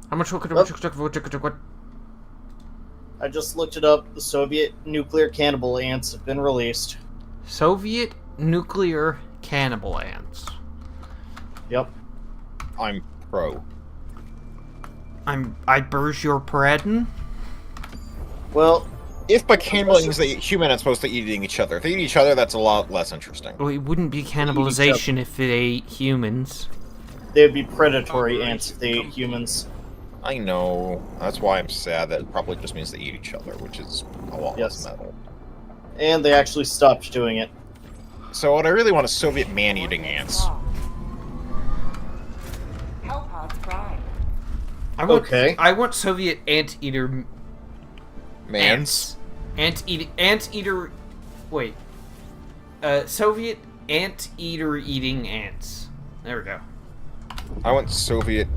How much? What? I just looked it up. The Soviet nuclear cannibal ants have been released. Soviet nuclear cannibal ants. Yep. I'm pro. I burst your pardon? Well, If by cannibaling means they eat human and supposed to eating each other. If they eat each other, that's a lot less interesting. Well, it wouldn't be cannibalization if it ate humans. they would be predatory ants if they ate humans. I know. That's why I'm sad that it probably just means they eat each other, which is a lot less metal. And they actually stopped doing it. So what I really want is Soviet man-eating ants. I want Soviet anteater Mans? Anteater. Wait. Soviet anteater eating ants. There we go. I want Soviet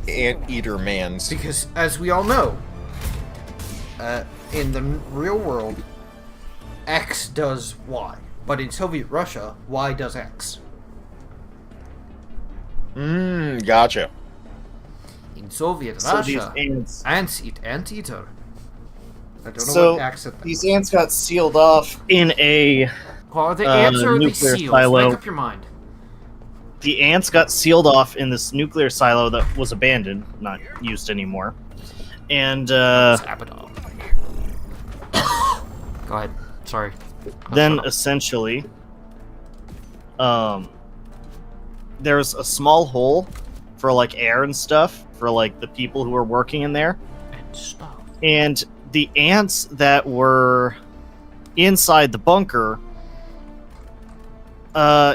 anteater mans. Because, as we all know, in the real world, X does Y. But in Soviet Russia, Y does X. Gotcha. In Soviet So Russia, these ants eat anteater. I don't know So, what accent that these ants got sealed off in a... Well, the ants are the nuclear seals. silo. Make up your mind. The ants got sealed off in this nuclear silo that was abandoned, not used anymore. And, Abaddon. Go ahead. Sorry. then essentially, there's a small hole for, like, air and stuff for, like, the people who were working in there. And stuff. And the ants that were inside the bunker,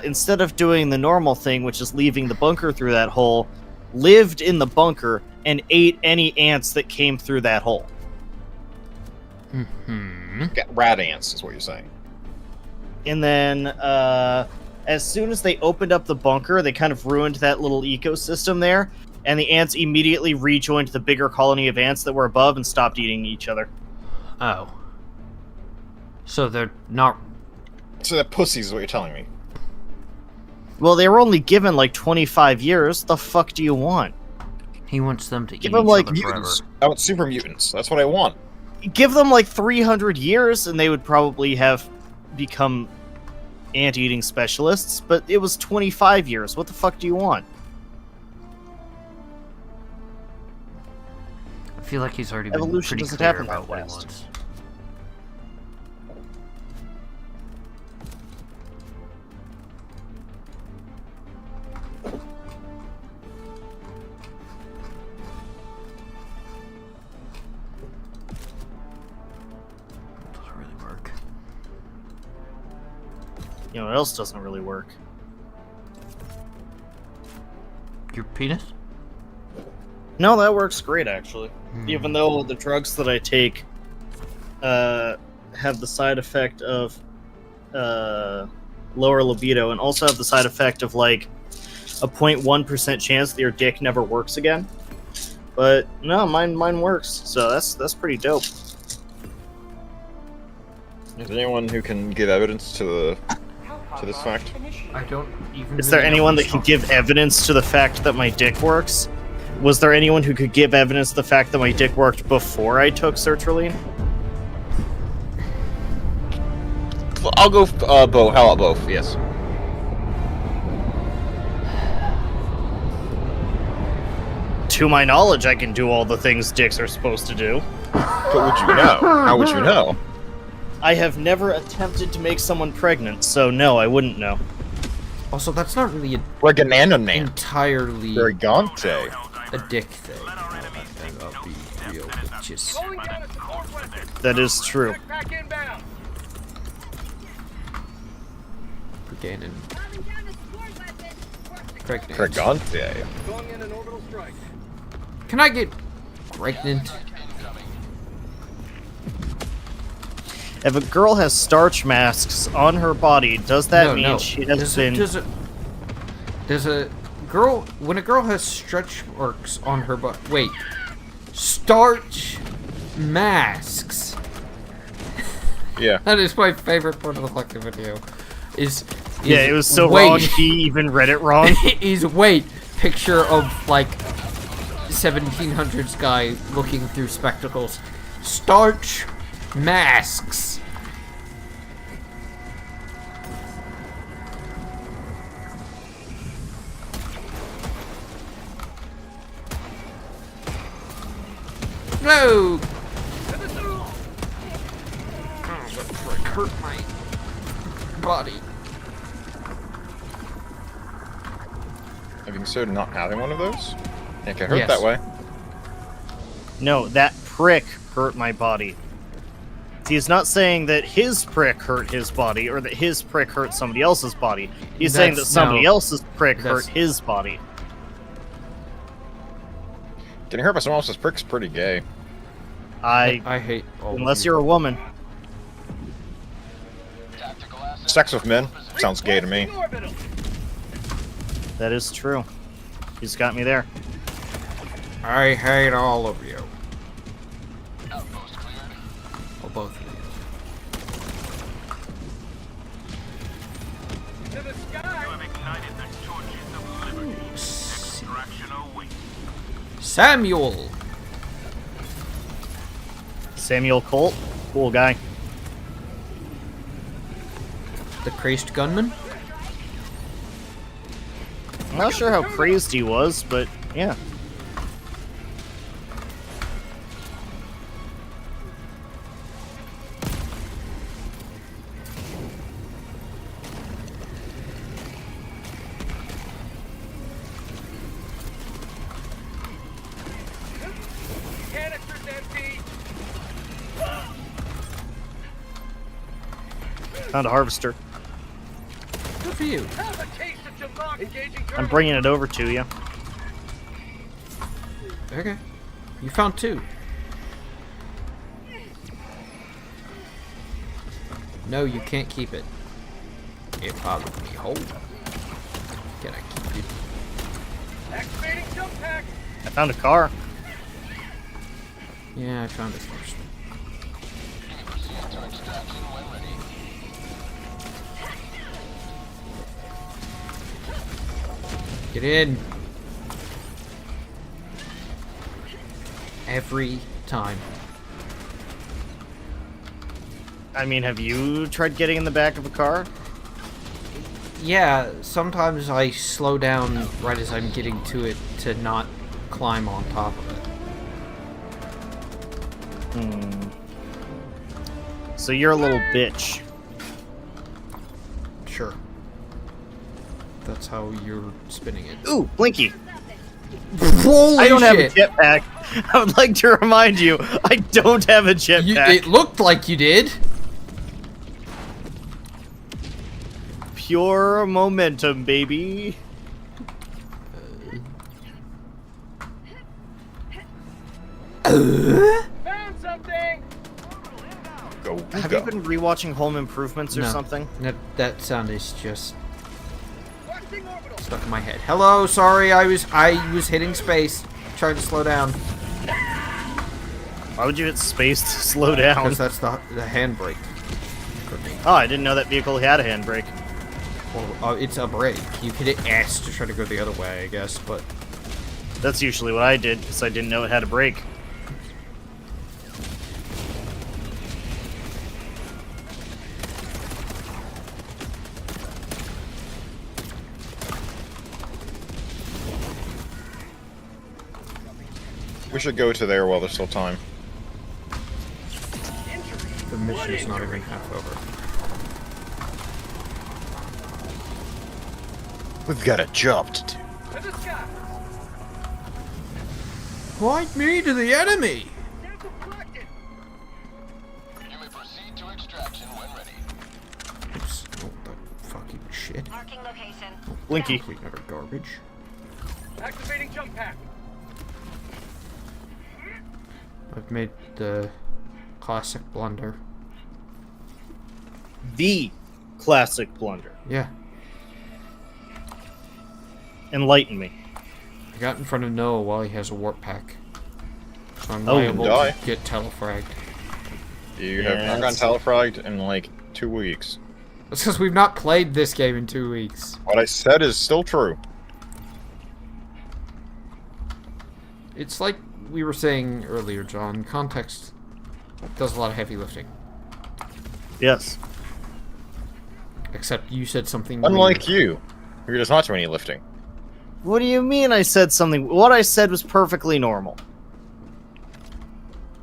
instead of doing the normal thing, which is leaving the bunker through that hole, lived in the bunker and ate any ants that came through that hole. Rat ants is what you're saying. And then, as soon as they opened up the bunker, they kind of ruined that little ecosystem there, and the ants immediately rejoined the bigger colony of ants that were above and stopped eating each other. Oh. So they're not... So that pussies is what you're telling me. Well, they were only given, like, 25 years. The fuck do you want? He wants them to eat Give each them, like, other Mutants. forever. I want super mutants. That's what I want. Give them, like, 300 years, and they would probably have become ant-eating specialists, but it was 25 years. What the fuck do you want? I feel like he's already been Evolution pretty doesn't clear happen that about what he fast. wants. Doesn't really work. You know what else doesn't really work? Your penis? No, that works great, actually. Hmm. Even though the drugs that I take have the side effect of lower libido, and also have the side effect of, like, a 0.1% chance that your dick never works again. But no, mine works, so that's pretty dope. Is there anyone who can give evidence to this fact? I don't even... Is there anyone that can give evidence to the fact that my dick works? Was there anyone who could give evidence to the fact that my dick worked before I took sertraline? I'll go both. How about both? Yes. To my knowledge, I can do all the things dicks are supposed to do. But would you know? How would you know? I have never attempted to make someone pregnant, so no, I wouldn't know. Also, that's not really an Regananane. entirely Vergante. a dick thing. I'll be real bitches. That is true. Ganon. Pregnant. Vergante. Can I get pregnant? If a girl has starch masks on her body, does that mean she has been... Does a girl... When a girl has stretch marks on her butt... Wait. Starch masks. Yeah. That is my favorite part of the fucking video. Yeah, it was so wait. wrong, he even read it wrong. Is wait, picture of, like, 1700s guy looking through spectacles. Starch masks. No! Oh, that frick hurt my body. Have you considered not having one of those? It can hurt Yes. that way. No, that prick hurt my body. See, he's not saying that his prick hurt his body, or that his prick hurt somebody else's body. He's saying that somebody else's prick hurt his body. Getting hurt by someone else's prick's pretty gay. I hate all Unless of you. you're a woman. Sex with men sounds gay to me. That is true. He's got me there. I hate all of you. Oh, both of you. To the sky! You have ignited the torches of liberty. Extraction awaits. Samuel! Samuel Colt, cool guy. The crazed gunman? I'm not sure how crazed he was, but yeah. Canister's empty! Found a harvester. Good for you. Have a taste of Jamok engaging I'm bringing it over to you. Okay. You found two. No, you can't keep it. It bothered me. Hold. Can I keep it? Activating jump pack! I found a car. Yeah, I found it first. Get in. Every time. I mean, have you tried getting in the back of a car? Yeah, sometimes I slow down right as I'm getting to it to not climb on top of it. So you're a little bitch. Sure. That's how you're spinning it. Ooh, Blinky. Holy I don't have a shit. jetpack. I would like to remind you, I don't have a jetpack. It looked like you did. Pure momentum, baby. Found something! Go, Have go. you been rewatching Home Improvements or No. something? That sound is just Watching orbital! stuck in my head. Hello, sorry, I was hitting space, trying to slow down. Why would you hit space to slow down? Because that's the handbrake. Oh, I didn't know that vehicle had a handbrake. Well, it's a brake. You can hit S to try to go the other way, I guess, but... That's usually what I did, because I didn't know it had a brake. We should go to there while there's still time. The mission is not even half over. We've got a job to do. To the sky! Point me to the enemy! Sample collected! You may proceed to extraction when ready. Oops. Oh, that fucking shit. Marking location. Blinky. Complete utter garbage. Activating jump pack! I've made the classic blunder. The classic blunder. Yeah. Enlighten me. I got in front of Noah while he has a warp pack. So I'm Oh, liable die. to get telefragged. You have not Yes. gotten telefragged in like 2 weeks. It's because we've not played this game in 2 weeks. What I said is still true. It's like we were saying earlier, John. Context does a lot of heavy lifting. Yes. Except you said something Unlike weird. you, who does not do any lifting. What do you mean I said something? What I said was perfectly normal.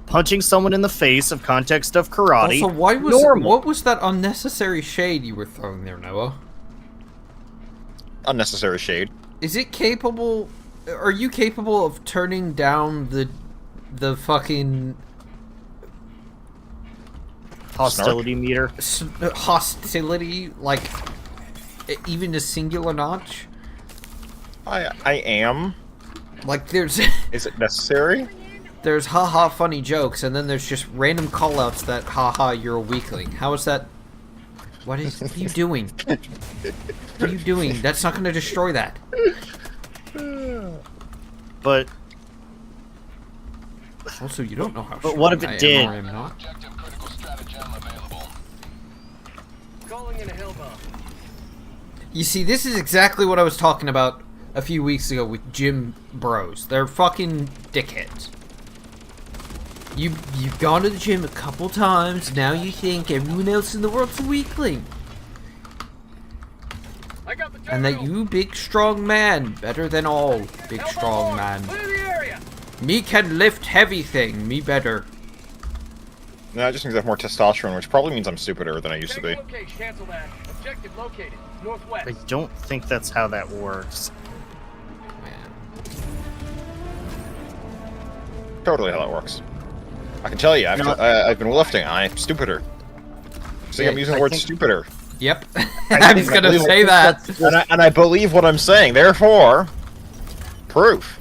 Punching someone in the face of context of karate. Also, what normal. was that unnecessary shade you were throwing there, Noah? Unnecessary shade. Is it capable... Are you capable of turning down the fucking... Hostility meter. hostility, like, even a singular notch? I am. Like, there's... Is it necessary? There's haha funny jokes, and then there's just random callouts that haha you're a weakling. How is that? What are you doing? What are you doing? That's not going to destroy that. But Also, you don't know how. But what if it strong I did? am or am not. Objective critical stratagem available. Calling in a hell bomb. You see, this is exactly what I was talking about a few weeks ago with gym bros. They're fucking dickheads. You've gone to the gym a couple times. Now you think everyone else in the world's a weakling. I got the And that terminal. you big strong man, better than all big Elbow strong on. man. Clear the area. Me can lift heavy thing, me better. No, it just means I have more testosterone, which probably means I'm stupider than I used to be. Tango location. Cancel that. Objective located. Northwest. I don't think that's how that works. Man. Totally how that works. I can tell you, I've been lifting, I'm stupider. See, Yeah, I'm using I the word think- stupider. Yep. I was gonna say that. And I believe what I'm saying, therefore, proof.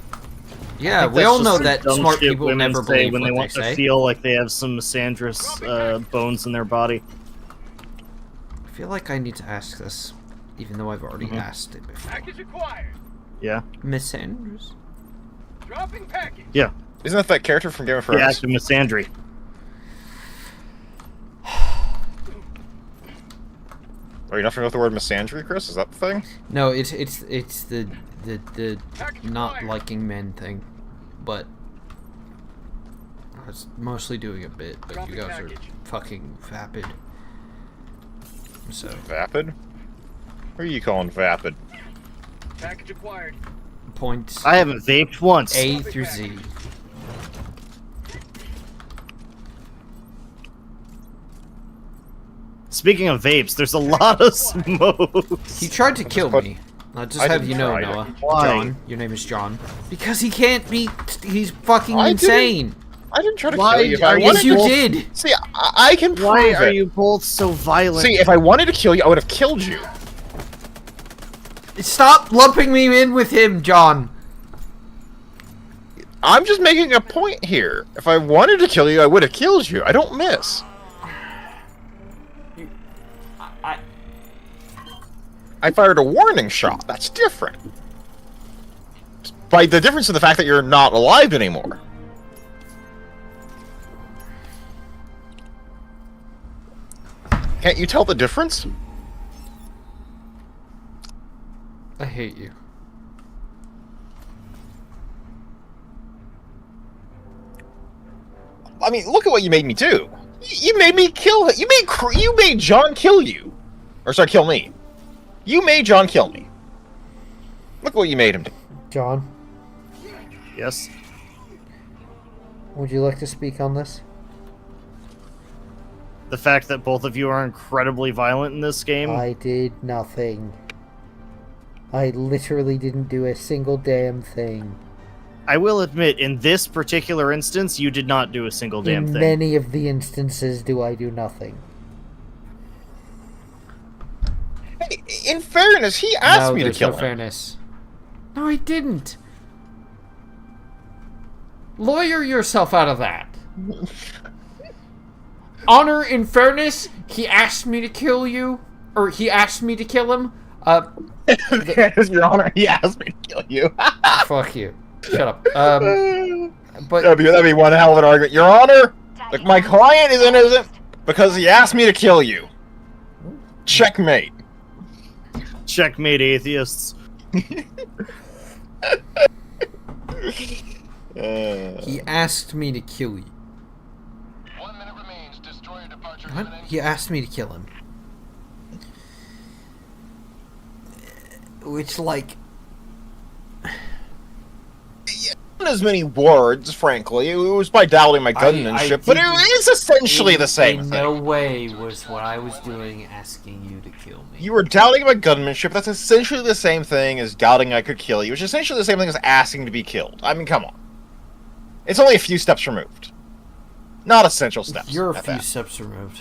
Yeah, think we that's all just know the that dumb smart shit people women never say believe when what they want they to say. feel like they have some misandrous bones in their body. I feel like I need to ask this, even though I've already asked it before. Package acquired. Yeah. Miss Sanders? Dropping package. Yeah. Isn't that character from Game of The Thrones? act of misandry. Are you not familiar with the word misandry, Chris? Is that the thing? No, it's the Package not acquired. liking men thing, but I was mostly doing a bit. But you Dropping guys are package. fucking vapid. So Vapid? Who are you calling vapid? Package acquired. points I haven't vaped once. A through Z. Speaking of vapes, there's a lot of smoke. He tried to kill put- me. I'll just I have didn't you know, try to. Noah. Why? John, your name is John. Because he can't be. He's fucking I didn't- insane. I didn't try to Why kill you. If are I you- wanted Yes, you to- did. See, I can prove Why are it. you both so violent? See, if I wanted to kill you, I would have killed you. Stop lumping me in with him, John. I'm just making a point here. If I wanted to kill you, I would have killed you. I don't miss. I fired a warning shot. That's different. By the difference in the fact that you're not alive anymore. Can't you tell the difference? I hate you. I mean, look at what you made me do. You made me kill. You made John kill you, or sorry, kill me. You made John kill me. Look what you made him do. John, Yes. would you like to speak on this? The fact that both of you are incredibly violent in this game. I did nothing. I literally didn't do a single damn thing. I will admit, in this particular instance, you did not do a single damn In thing. many of the instances do I do nothing. Hey, in fairness, he asked No, me to there's kill no him. fairness. No, I didn't. Lawyer yourself out of that. Honor and fairness, he asked me to kill you, or he asked me to kill him. Your Honor, he asked me to kill you. Fuck you. Shut up. But That'd be one hell of an argument. Your Honor, like my client is innocent because he asked me to kill you. Checkmate. Checkmate, atheists. He asked me to kill you. 1 minute remains. Destroyer departure What? imminent. He asked me to kill him. Which, like... Not as many words, frankly. It was by doubting my gunmanship, but it is essentially the same in thing. no way was what I was doing asking you to kill me. You were doubting my gunmanship. That's essentially the same thing as doubting I could kill you, which is essentially the same thing as asking to be killed. I mean, come on. It's only a few steps removed. Not essential steps. You're a at few that. steps removed.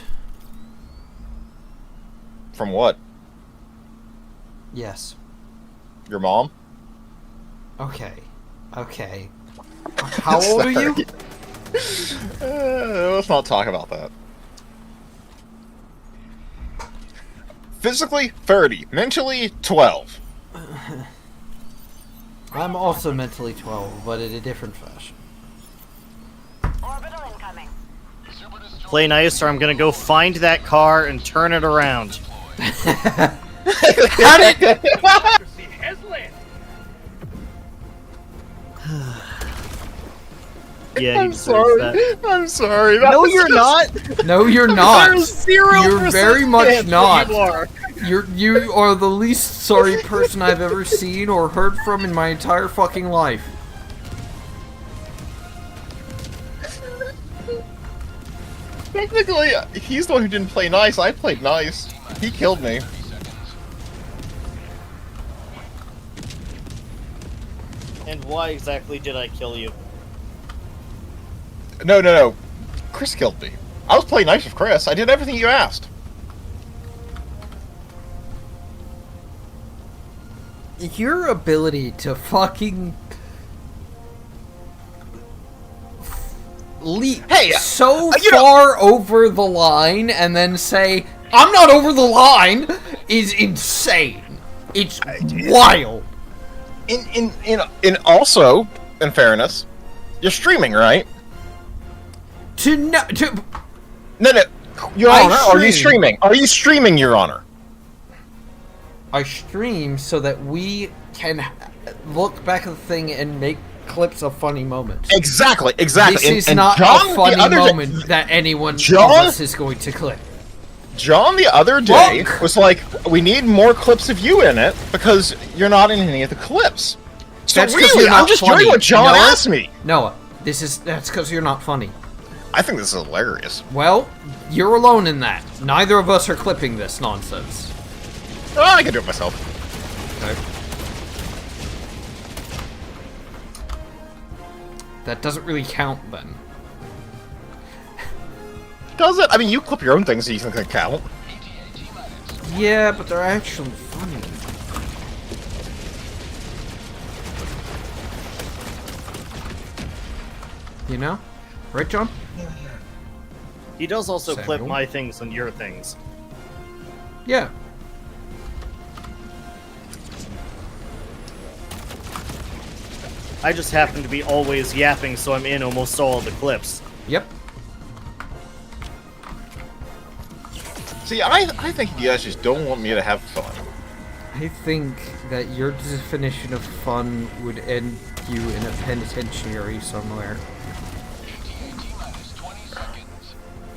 From what? Yes. Your mom? Okay. Okay. How old are you? Let's not talk about that. Physically, 30. Mentally, 12. I'm also mentally 12, but in a different fashion. Orbital incoming. Super destroyer Play nice, or I'm gonna go find that car and turn it around. How did... Democracy has landed. Yeah, you I'm deserve sorry. that. I'm sorry. That No, was you're just- not. No, you're not. There's 0% You're very much chance that not. You are. You are the least sorry person I've ever seen or heard from in my entire fucking life. Technically, he's the one who didn't play nice. I played nice. He killed me. And why exactly did I kill you? No. Chris killed me. I was playing nice with Chris. I did everything you asked. Your ability to fucking leap Hey, so you know- far over the line and then say, I'm not over the line, is insane. It's wild. In also, in fairness, you're streaming, right? No, Your I Honor, are you stream. streaming? Are you streaming, Your Honor? I stream so that we can look back at the thing and make clips of funny moments. Exactly. This And- is and not John, a the funny other day- moment that anyone John? of us is going to clip. John the other day Look! was like, we need more clips of you in it because you're not in any of the clips. So That's 'cause really, you're not I'm just funny. doing what John Noah? asked me. Noah, that's because you're not funny. I think this is hilarious. Well, you're alone in that. Neither of us are clipping this nonsense. Oh, I can do it myself. Okay. That doesn't really count then. Does it? I mean, you clip your own things so you think they count. Yeah, but they're actually funny. You know? Right, John? He does also clip Samuel? my things and your things. Yeah. I just happen to be always yapping, so I'm in almost all of the clips. Yep. See, I think you guys just don't want me to have fun. I think that your definition of fun would end you in a penitentiary somewhere.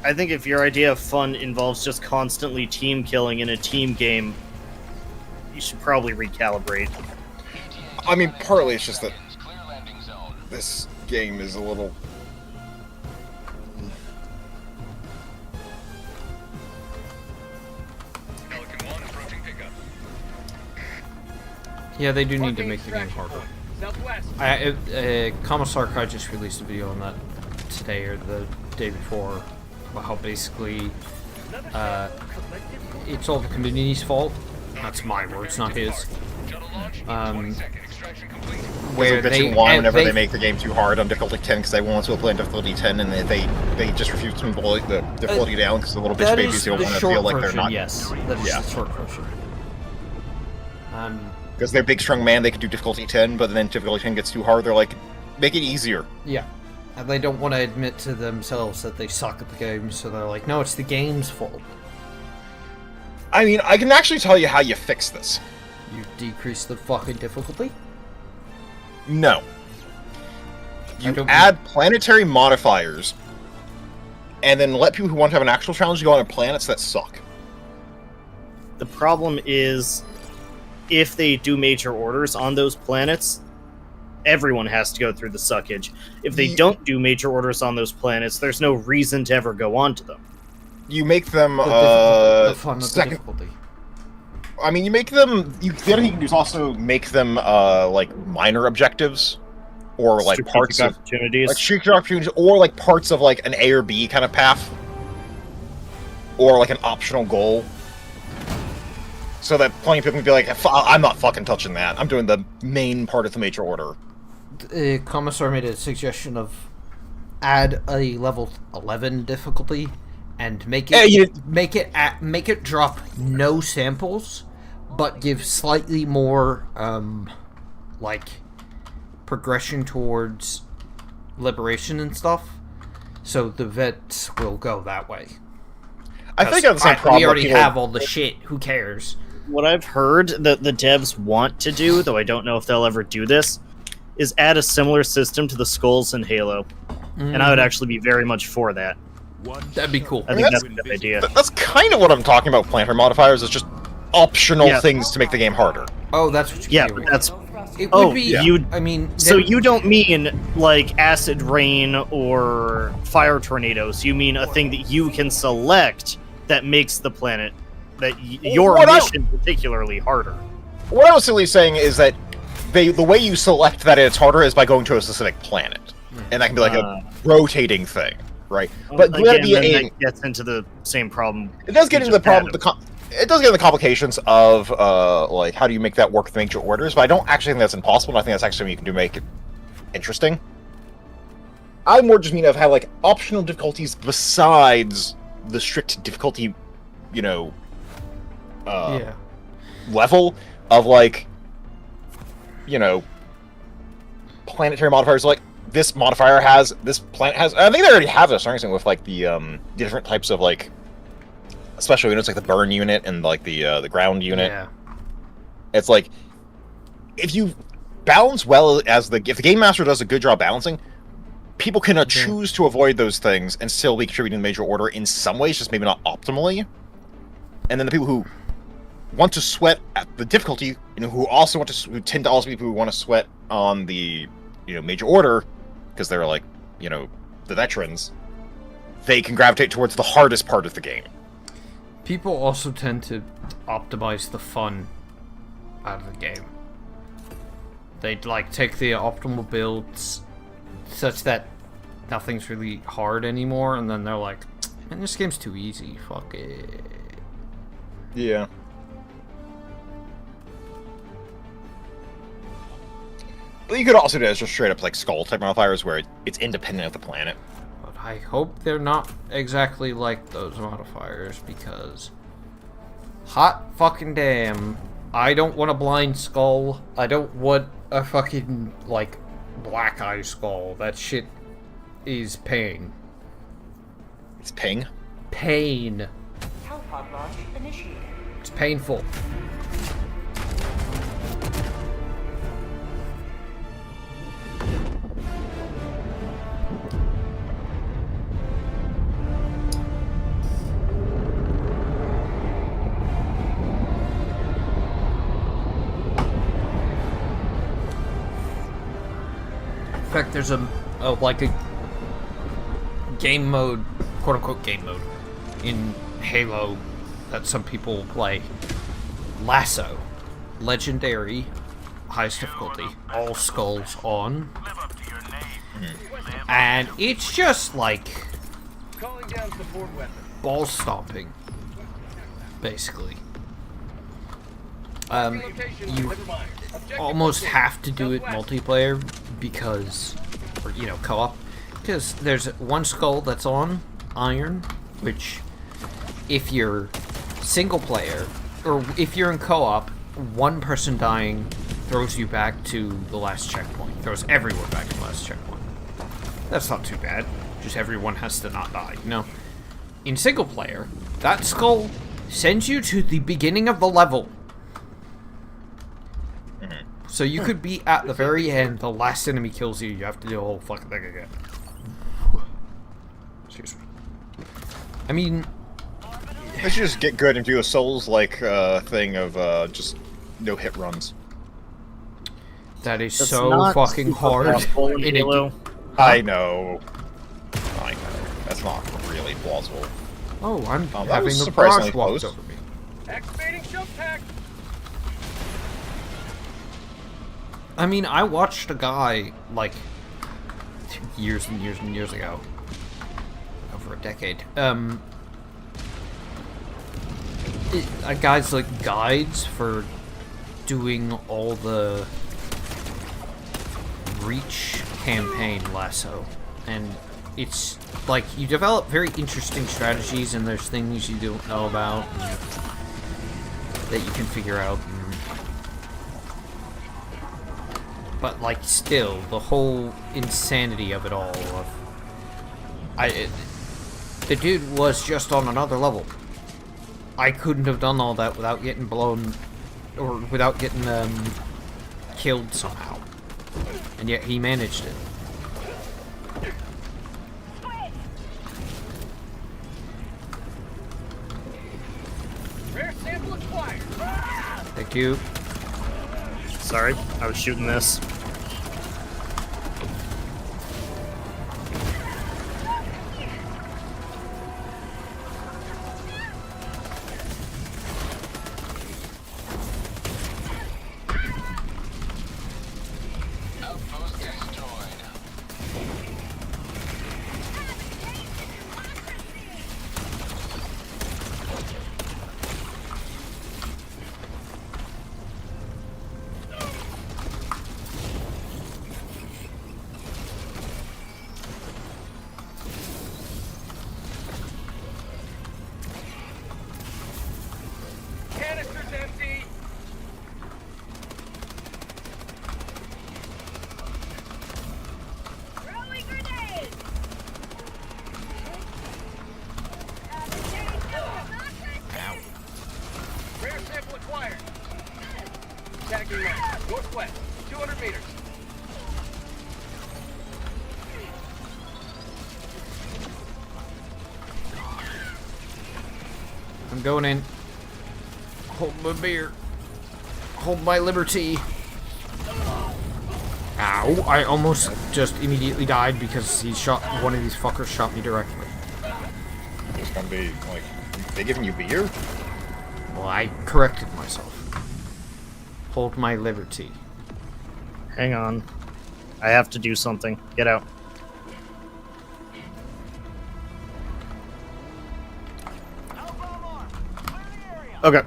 I think if your idea of fun involves just constantly team killing in a team game, you should probably recalibrate. I mean, partly it's just that clear landing zone. this game is a little... Pelican 1 approaching pickup. Yeah, they do need to make the game harder. Southwest. Commissar Kai just released a video on that today or the day before about how basically it's all the community's fault. That's my words, not his. Shuttle launch. Um, Second extraction complete. where They're they bitching why whenever they they make the game too hard on difficulty 10 because they want to play on difficulty 10 and they just refuse to move the difficulty down because the little bitch that babies is don't the want to short feel like version. they're not. Yes, that is Yeah. the short version. Because they're big strong man, they can do difficulty 10, but then difficulty 10 gets too hard, they're like, make it easier. Yeah. And they don't want to admit to themselves that they suck at the game, so they're like, no, it's the game's fault. I mean, I can actually tell you how you fix this. You decrease the fucking difficulty? No. I You don't- add planetary modifiers, and then let people who want to have an actual challenge go on planets that suck. The problem is, if they do major orders on those planets, everyone has to go through the suckage. If they don't do major orders on those planets, there's no reason to ever go onto them. You make them, The fun of the second... difficulty. I mean, you make them... The other thing you can do is also make them, like, minor objectives. Or, like, Strategic parts of... opportunities. Like, strategic opportunities, or, like, parts of, like, an A or B kind of path. Or, like, an optional goal. So that plenty of people can be like, I'm not fucking touching that. I'm doing the main part of the major order. Commissar made a suggestion of add a level 11 difficulty and make it make it drop no samples, but give slightly more like progression towards liberation and stuff. So the vets will go that way. I think I have the same problem. We already have all the shit. Who cares? What I've heard that the devs want to do, though I don't know if they'll ever do this, is add a similar system to the skulls in Halo. And I would actually be very much for that. That'd be cool. I think that's a good idea. That's kind of what I'm talking about. Planetary modifiers is just optional things to make the game harder. Oh, that's what you Yeah, do. that's... It Oh, would be. you- I mean, So there- you don't mean, like, acid rain or fire tornadoes. You mean a thing that you can select that makes the planet, that your What I- mission particularly harder. What I was simply saying is that the way you select that it's harder is by going to a specific planet. And that can be like a rotating thing, right? But Again, be then that gets into the same problem. it does get we into the just had. problem. It does get into the complications of like how do you make that work with major orders, but I don't actually think that's impossible. And I think that's actually something you can do to make it interesting. I more just mean of how like optional difficulties besides the strict difficulty, you know, yeah. level of like, you know, planetary modifiers. Like this modifier has, this planet has. I think they already have this, aren't they, with like the different types of like special units, like the burn unit and like the ground unit. Yeah. It's like if you balance well if the game master does a good job balancing, people can choose to avoid those things and still be contributing to major order in some ways, just maybe not optimally. And then the people who want to sweat at the difficulty, you know, who also want to, who tend to also be people who want to sweat on the, you know, major order, because they're like, you know, the veterans, they can gravitate towards the hardest part of the game. People also tend to optimize the fun out of the game. They'd like take the optimal builds such that nothing's really hard anymore, and then they're like, man, this game's too easy, fuck it. Yeah. But you could also do it as just straight up like skull type modifiers where it's independent of the planet. But I hope they're not exactly like those modifiers, because hot fucking damn, I don't want a blind skull. I don't want a fucking, like, black eye skull. That shit is pain. It's ping. Pain. Health pod launch initiated. It's painful. In fact, there's like a game mode, quote unquote game mode, in Halo that some people play. Lasso. Legendary. Highest difficulty. All skulls on. Live up to your name. And it's just like ball stomping. Basically. You almost have to do it multiplayer because, or, you know, co-op, because there's one skull that's on iron, which if you're single player, or if you're in co-op, one person dying throws you back to the last checkpoint, throws everyone back to the last checkpoint. That's not too bad, just everyone has to not die, you know? In single player, that skull sends you to the beginning of the level. So you could be at the very end, the last enemy kills you, you have to do the whole fucking thing again. Excuse me. I mean... They should just get good and do a Souls-like thing of just no-hit runs. That is That's so not fucking super hard. possible in in a Halo. I know. That's not really plausible. Oh, I'm that having was a surprisingly barrage walked close. over me. Activating jump pack. I mean, I watched a guy, like, years and years and years ago. Over a decade. A guy's, like, guides for doing all the Reach campaign lasso. And it's, like, you develop very interesting strategies, and there's things you don't know about and that you can figure out. But, like, still, the whole insanity of it all, the dude was just on another level. I couldn't have done all that without getting blown, or without getting, killed somehow. And yet he managed it. Rare sample acquired. Thank you. Sorry, I was shooting this. Outpost destroyed. Canister's empty. Throwing grenade! Rare sample acquired. Tagging map. Northwest. 200 meters. I'm going in. Hold my beer. Hold my liberty. Ow, I almost just immediately died because one of these fuckers shot me directly. It's gonna be, like, they giving you beer? Well, I corrected myself. Hold my liberty. Hang on. I have to do something. Get out. Okay.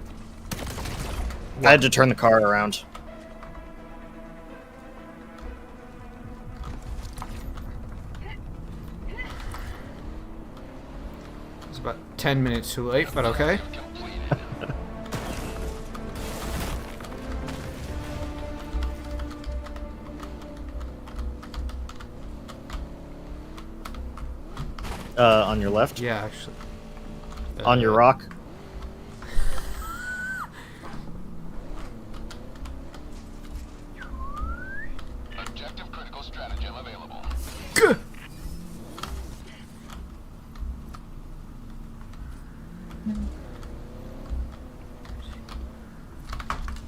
I had to turn the car around. It's about 10 minutes too late, but okay. On your left. Yeah, actually. On your rock. Objective critical stratagem available.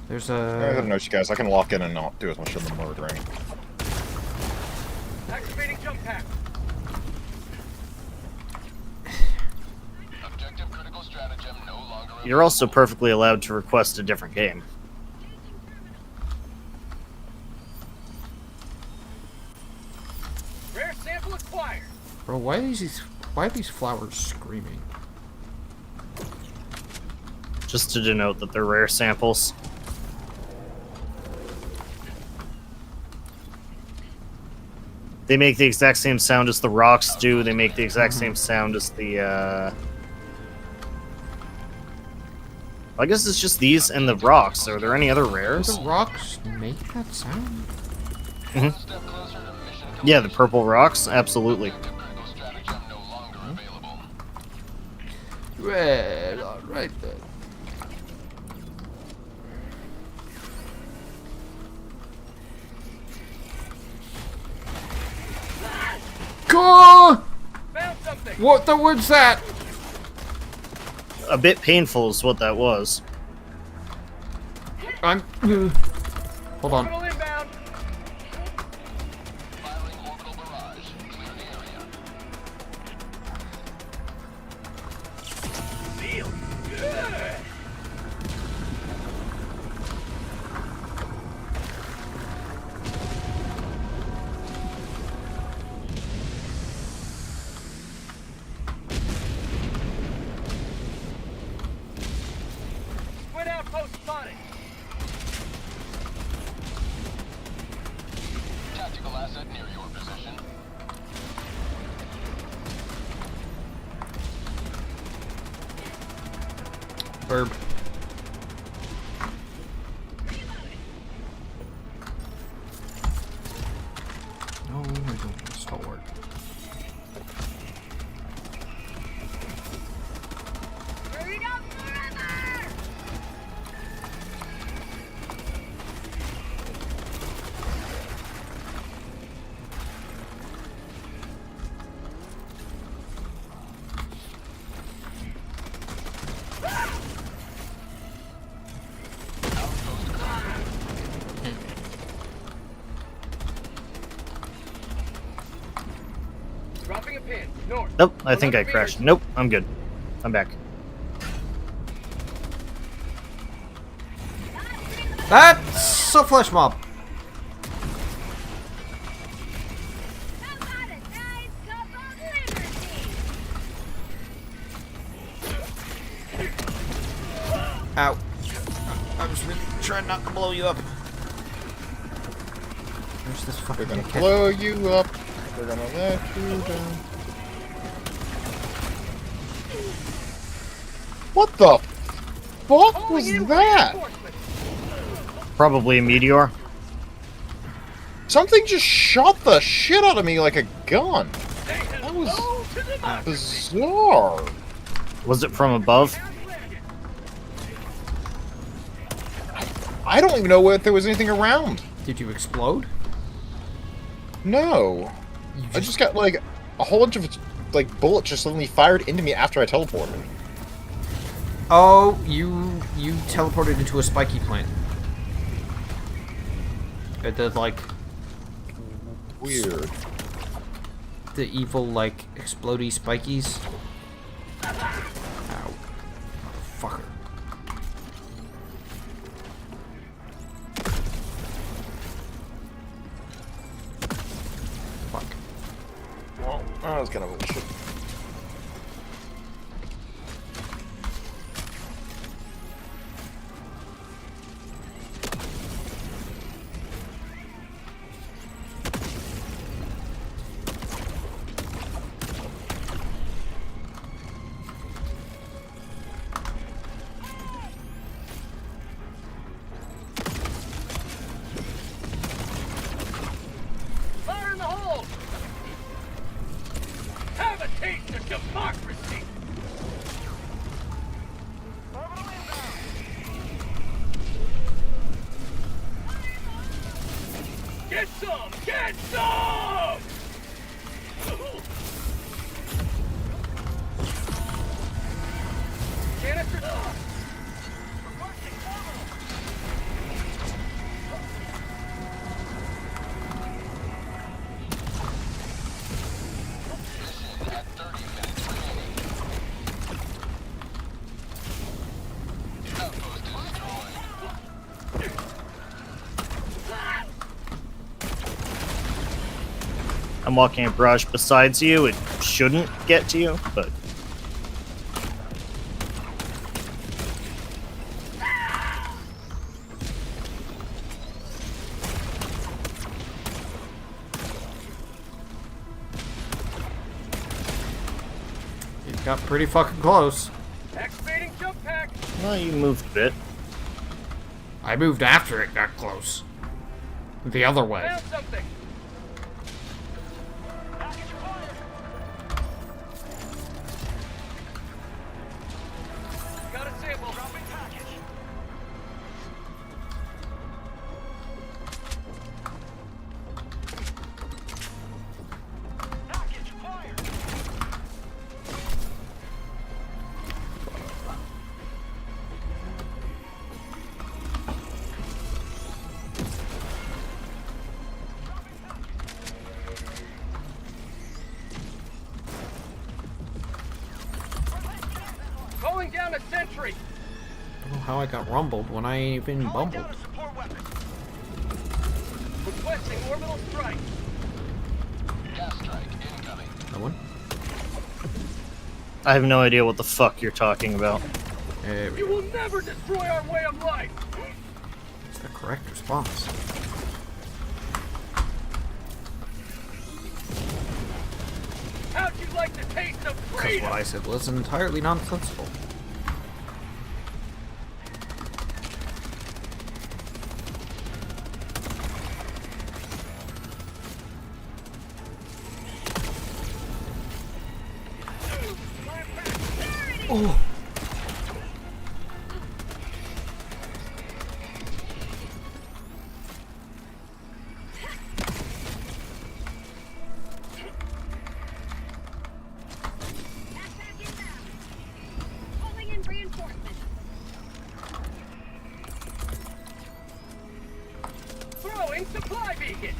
There's I don't a... know, you guys. I can lock in and not do as much of the murdering. Activating jump pack. Objective critical stratagem no longer available. You're also perfectly allowed to request a different game. Rare sample acquired. Bro, why are these flowers screaming? Just to denote that they're rare samples. They make the exact same sound as the rocks do. They make the exact same sound as the, I guess it's just these and the rocks. Are there any other Do rares? the rocks make that sound? Step closer to mission Yeah, the purple rocks? Absolutely. Objective critical stratagem no longer available. Well, alright then. Go! Found something. What the word's that? A bit painful is what that was. I'm. Hold on. Orbital inbound. Firing orbital barrage. Clear the area. Feel good. Squid outpost spotted. Tactical asset near your position. Burb. No, I don't. Stalwart. Hurry up forever! Dropping a pin. North. Nope, I think I 11 crashed. meters. Nope, I'm good. I'm back. That's a flesh mob. How about a nice cup of liberty? Ow. I was really trying not to blow you up. Where's this fucking They're gonna dickhead? blow you up. They're gonna let you down. What the fuck Calling was in that? reinforcements. Probably a meteor. Something just shot the shit out of me like a gun. That was To the bizarre. Was it from above? I don't even know if there was anything around. Did you explode? No. You I just got like a whole bunch of like bullets just suddenly fired into me after I teleported. Oh, you teleported into a spiky plant. The like Weird. the evil like explodey spikies. Ow. Fucker. Fuck. Well, that was kind of bullshit. Fire in the hole. Have a taste of democracy. Orbital inbound. Get some! Get some! Canister. Requesting orbital. At 30 minutes remaining. Outpost destroyed. I'm walking a brush besides you. It shouldn't get to you, but It got pretty fucking close. Activating jump pack. well, you moved a bit. I moved after it got close. The other way. Found something. Package acquired. sentry. I don't know how I got rumbled when I ain't even Calling bumbled. down a support weapon. Requesting orbital strike. Gas strike incoming. No one? I have no idea what the fuck you're talking about. There we You go. will never destroy our way of life. That's the correct response. How'd you like the taste of Because freedom? what I said was entirely nonsensical. Oh! Attacking them. Calling in reinforcements. Throwing supply beacon.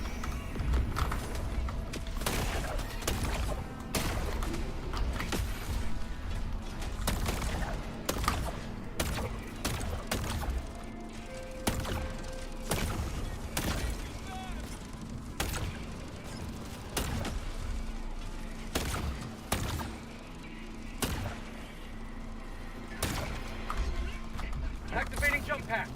Activating jump pack.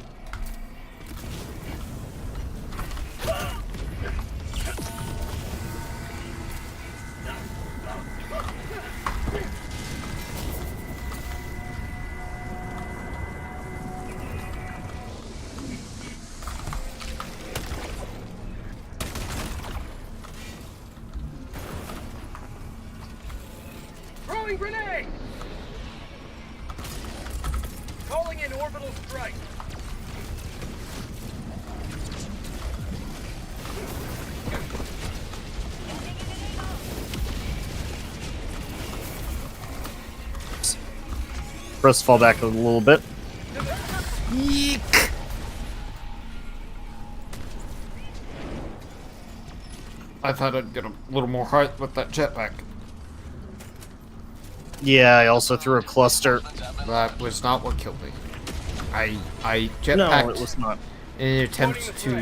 Throwing grenade. Calling in orbital strike. Press fall back a little bit. Yeek! I thought I'd get a little more height with that jetpack. Yeah, I also threw a cluster. That was not what killed me. I No, jetpacked it was not. in an attempt to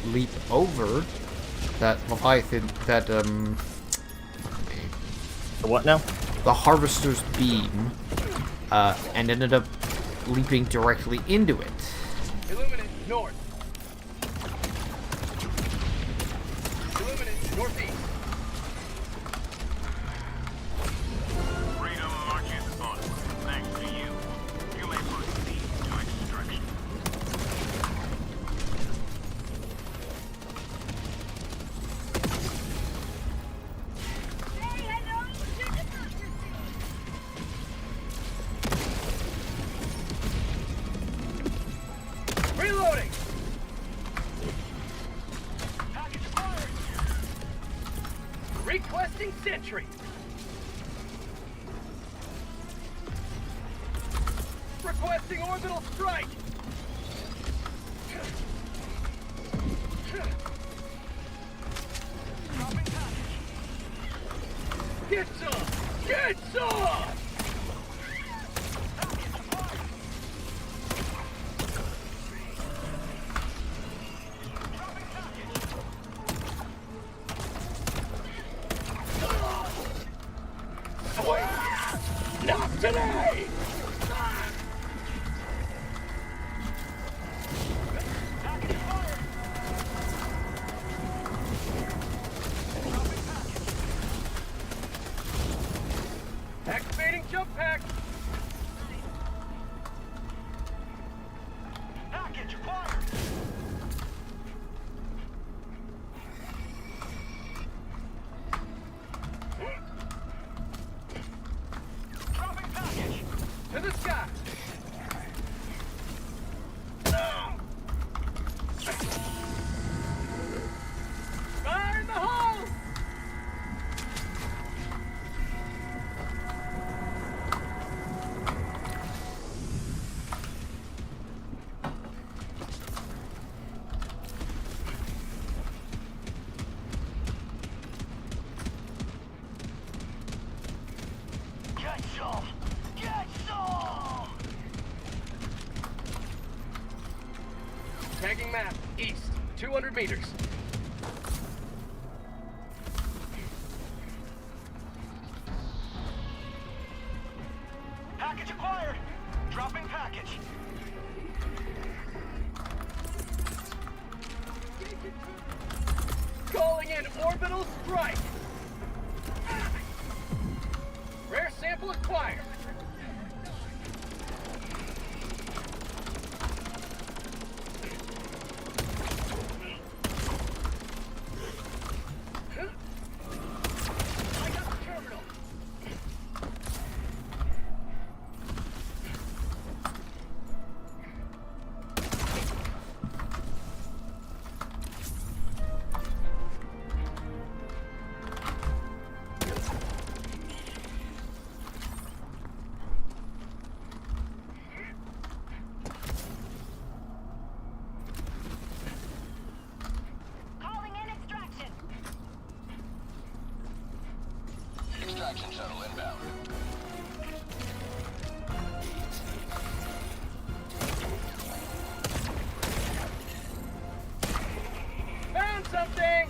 leap over that Leviathan, that The what now? the Harvester's beam, and ended up leaping directly into it. Illuminate north. Illuminate northeast. Freedom marches on. Thanks to you. You may proceed to extraction. Say hello to democracy. Reloading. Requesting sentry. Requesting orbital strike. Get some! Get some! Sweet! Not today! Tagging map, east, 200 meters. Package acquired. Dropping package. Calling in orbital strike. Rare sample acquired. I got the terminal. Calling in extraction. Extraction shuttle inbound. Found something!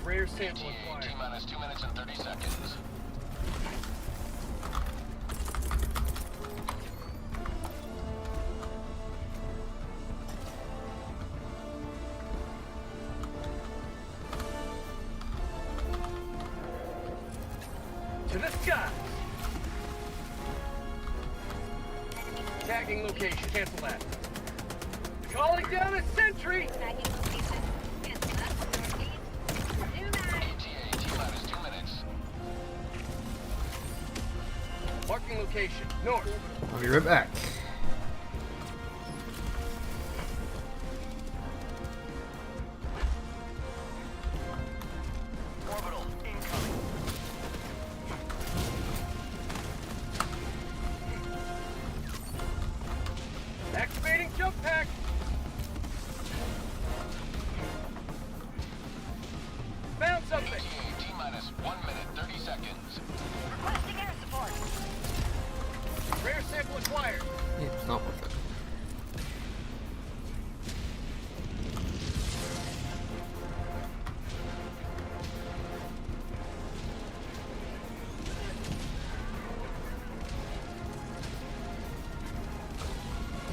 Rare sample ETA acquired. T-minus 2 minutes and 30 seconds. To the sky! Tagging location. Cancel that. Calling down a sentry! Tagging location. Cancel that. Northeast. New mag. ETA T-minus 2 minutes. Marking location. North. I'll be right back. Orbital incoming. Activating jump pack! Found something! ETA T-minus 1 minute 30 seconds. Requesting air support. Rare sample acquired. Yeah, it's not worth it.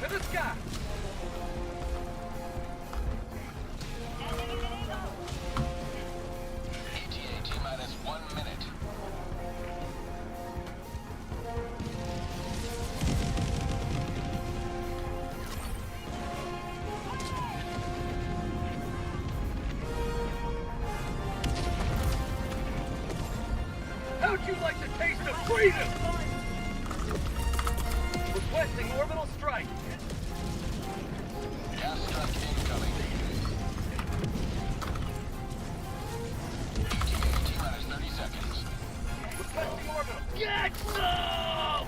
To the sky! Sending in an eagle. ETA T-minus 1 minute. How'd you like the taste of freedom? Requesting orbital strike. Gas strike incoming. ETA T-minus 30 seconds. Requesting orbital. Get some!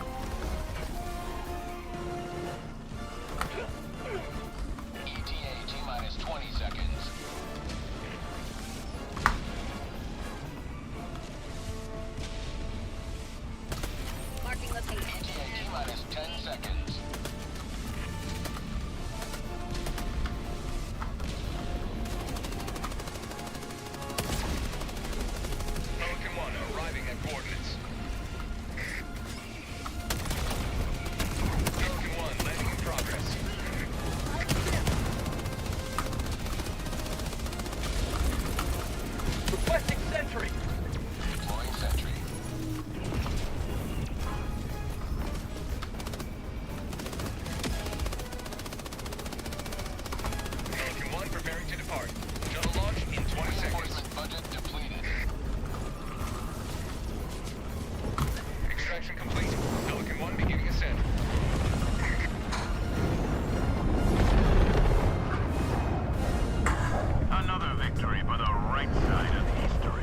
ETA T-minus 20 seconds. Marking location. ETA T-minus 10 seconds. Pelican 1 arriving at coordinates. Pelican 1 landing in progress. Requesting sentry. Deploying sentry. Pelican 1 preparing to depart. Shuttle launch in 20 seconds. Reinforcement budget depleted. Extraction complete. Pelican 1 beginning ascent. Another victory for the right side of history.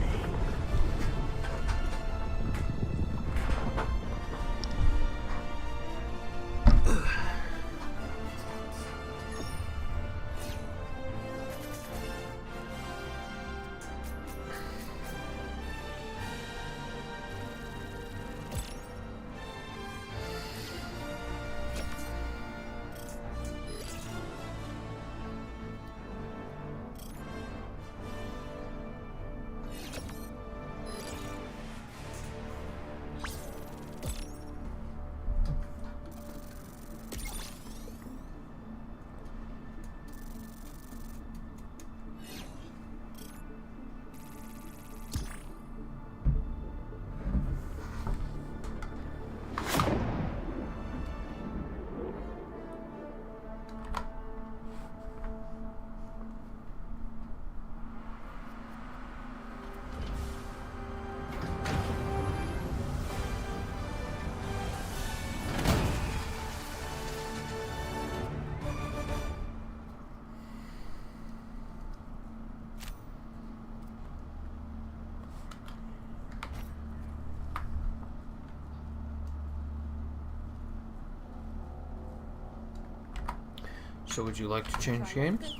So would you like to change games?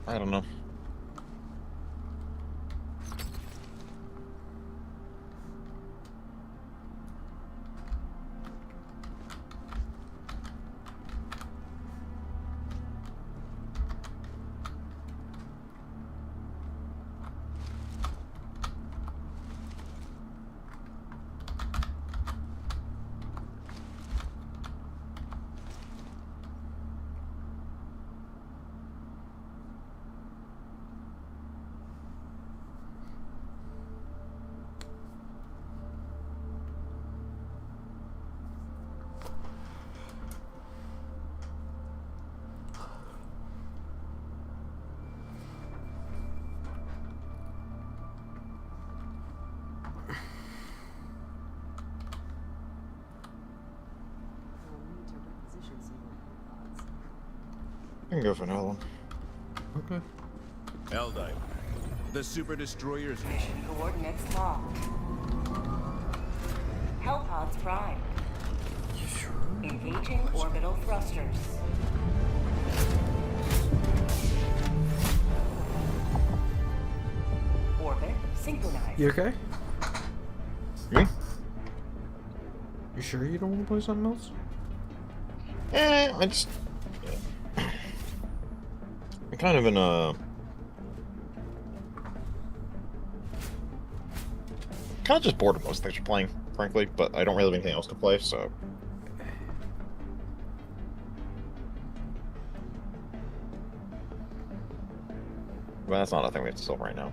I don't know. I can go for another one. Okay. Helldiver. The Super Destroyer's Mission coordinates locked. Hellpods prime. Engaging orbital thrusters. Orbit synchronized. You okay? Me? You sure you don't want to play something else? I just... I'm kind of in a... kind of just bored of most things you're playing, frankly, but I don't really have anything else to play, so... Well, that's not a thing we have to solve right now.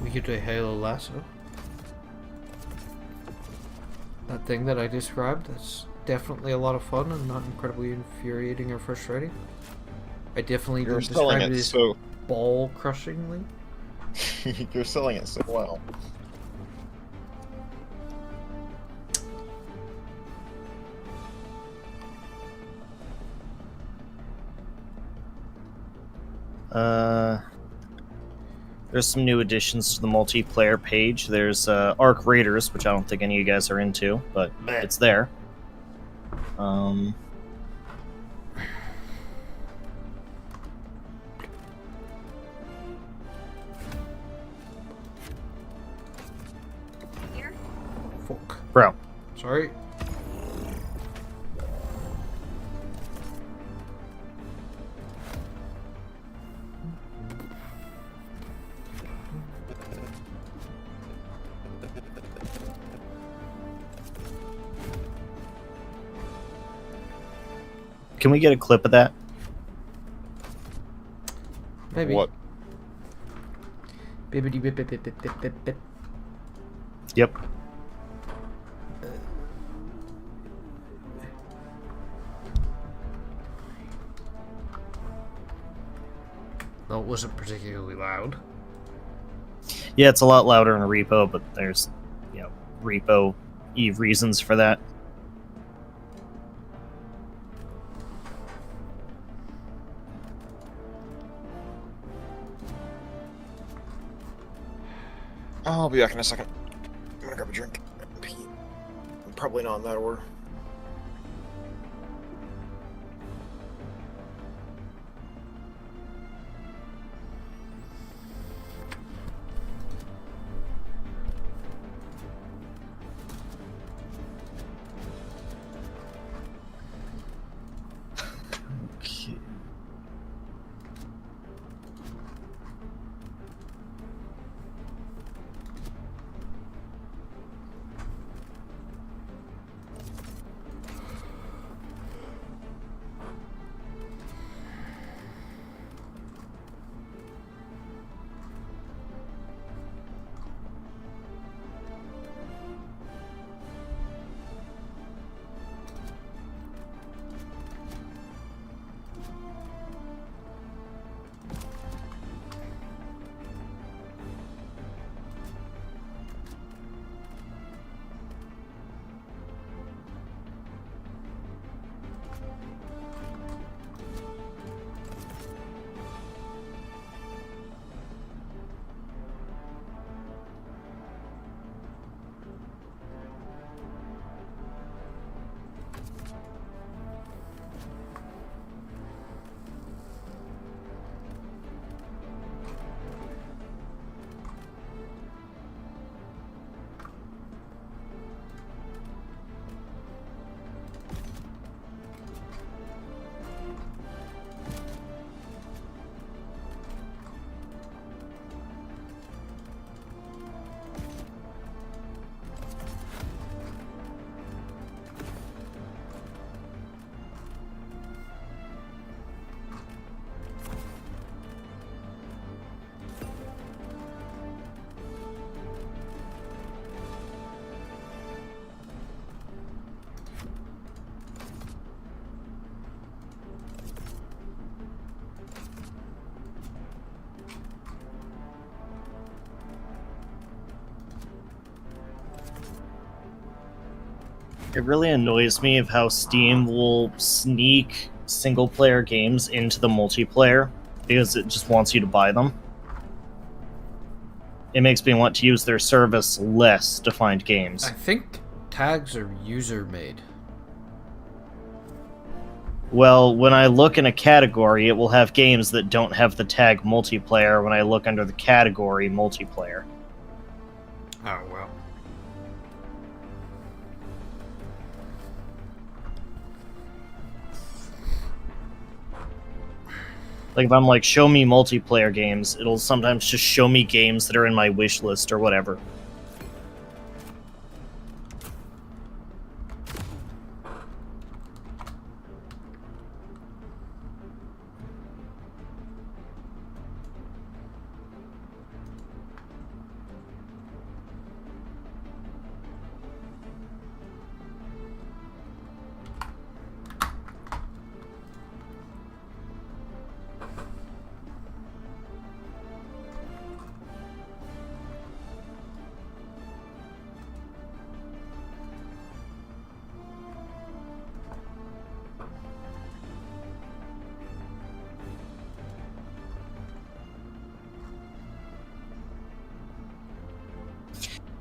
We could do Halo Lasso. That thing that I described, that's definitely a lot of fun and not incredibly infuriating or frustrating. I definitely You're don't selling describe it it as so... ball-crushingly. You're selling it so well. There's some new additions to the multiplayer page. There's Arc Raiders, which I don't think any of you guys are into, but it's there. Here. Fuck. Bro. Sorry. Can we get a clip of that? Maybe. What? Bibbidi bip bip bip bip bip bip bip. Yep. No, it wasn't particularly loud. Yeah, it's a lot louder in a repo, but there's, you know, repo-y reasons for that. I'll be back in a second. I'm gonna grab a drink. Pee. Probably not in that order. Okay. It really annoys me of how Steam will sneak single-player games into the multiplayer because it just wants you to buy them. It makes me want to use their service less to find games. I think tags are user-made. Well, when I look in a category, it will have games that don't have the tag multiplayer when I look under the category multiplayer. Oh, well. Like, if I'm like, show me multiplayer games, it'll sometimes just show me games that are in my wish list or whatever.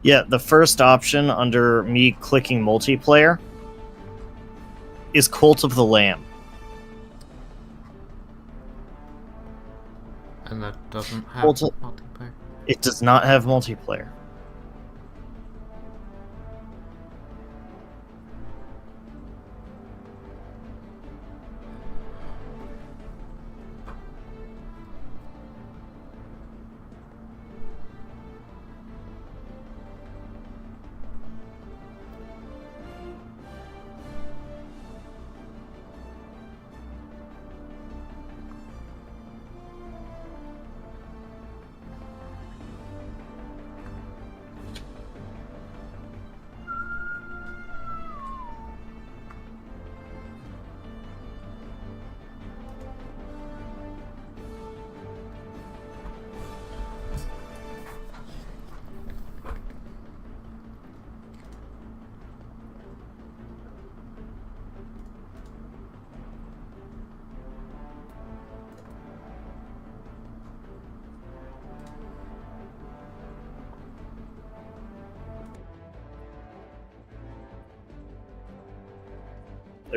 Yeah, the first option under me clicking multiplayer is Cult of the Lamb. And that doesn't have multiplayer. It does not have multiplayer.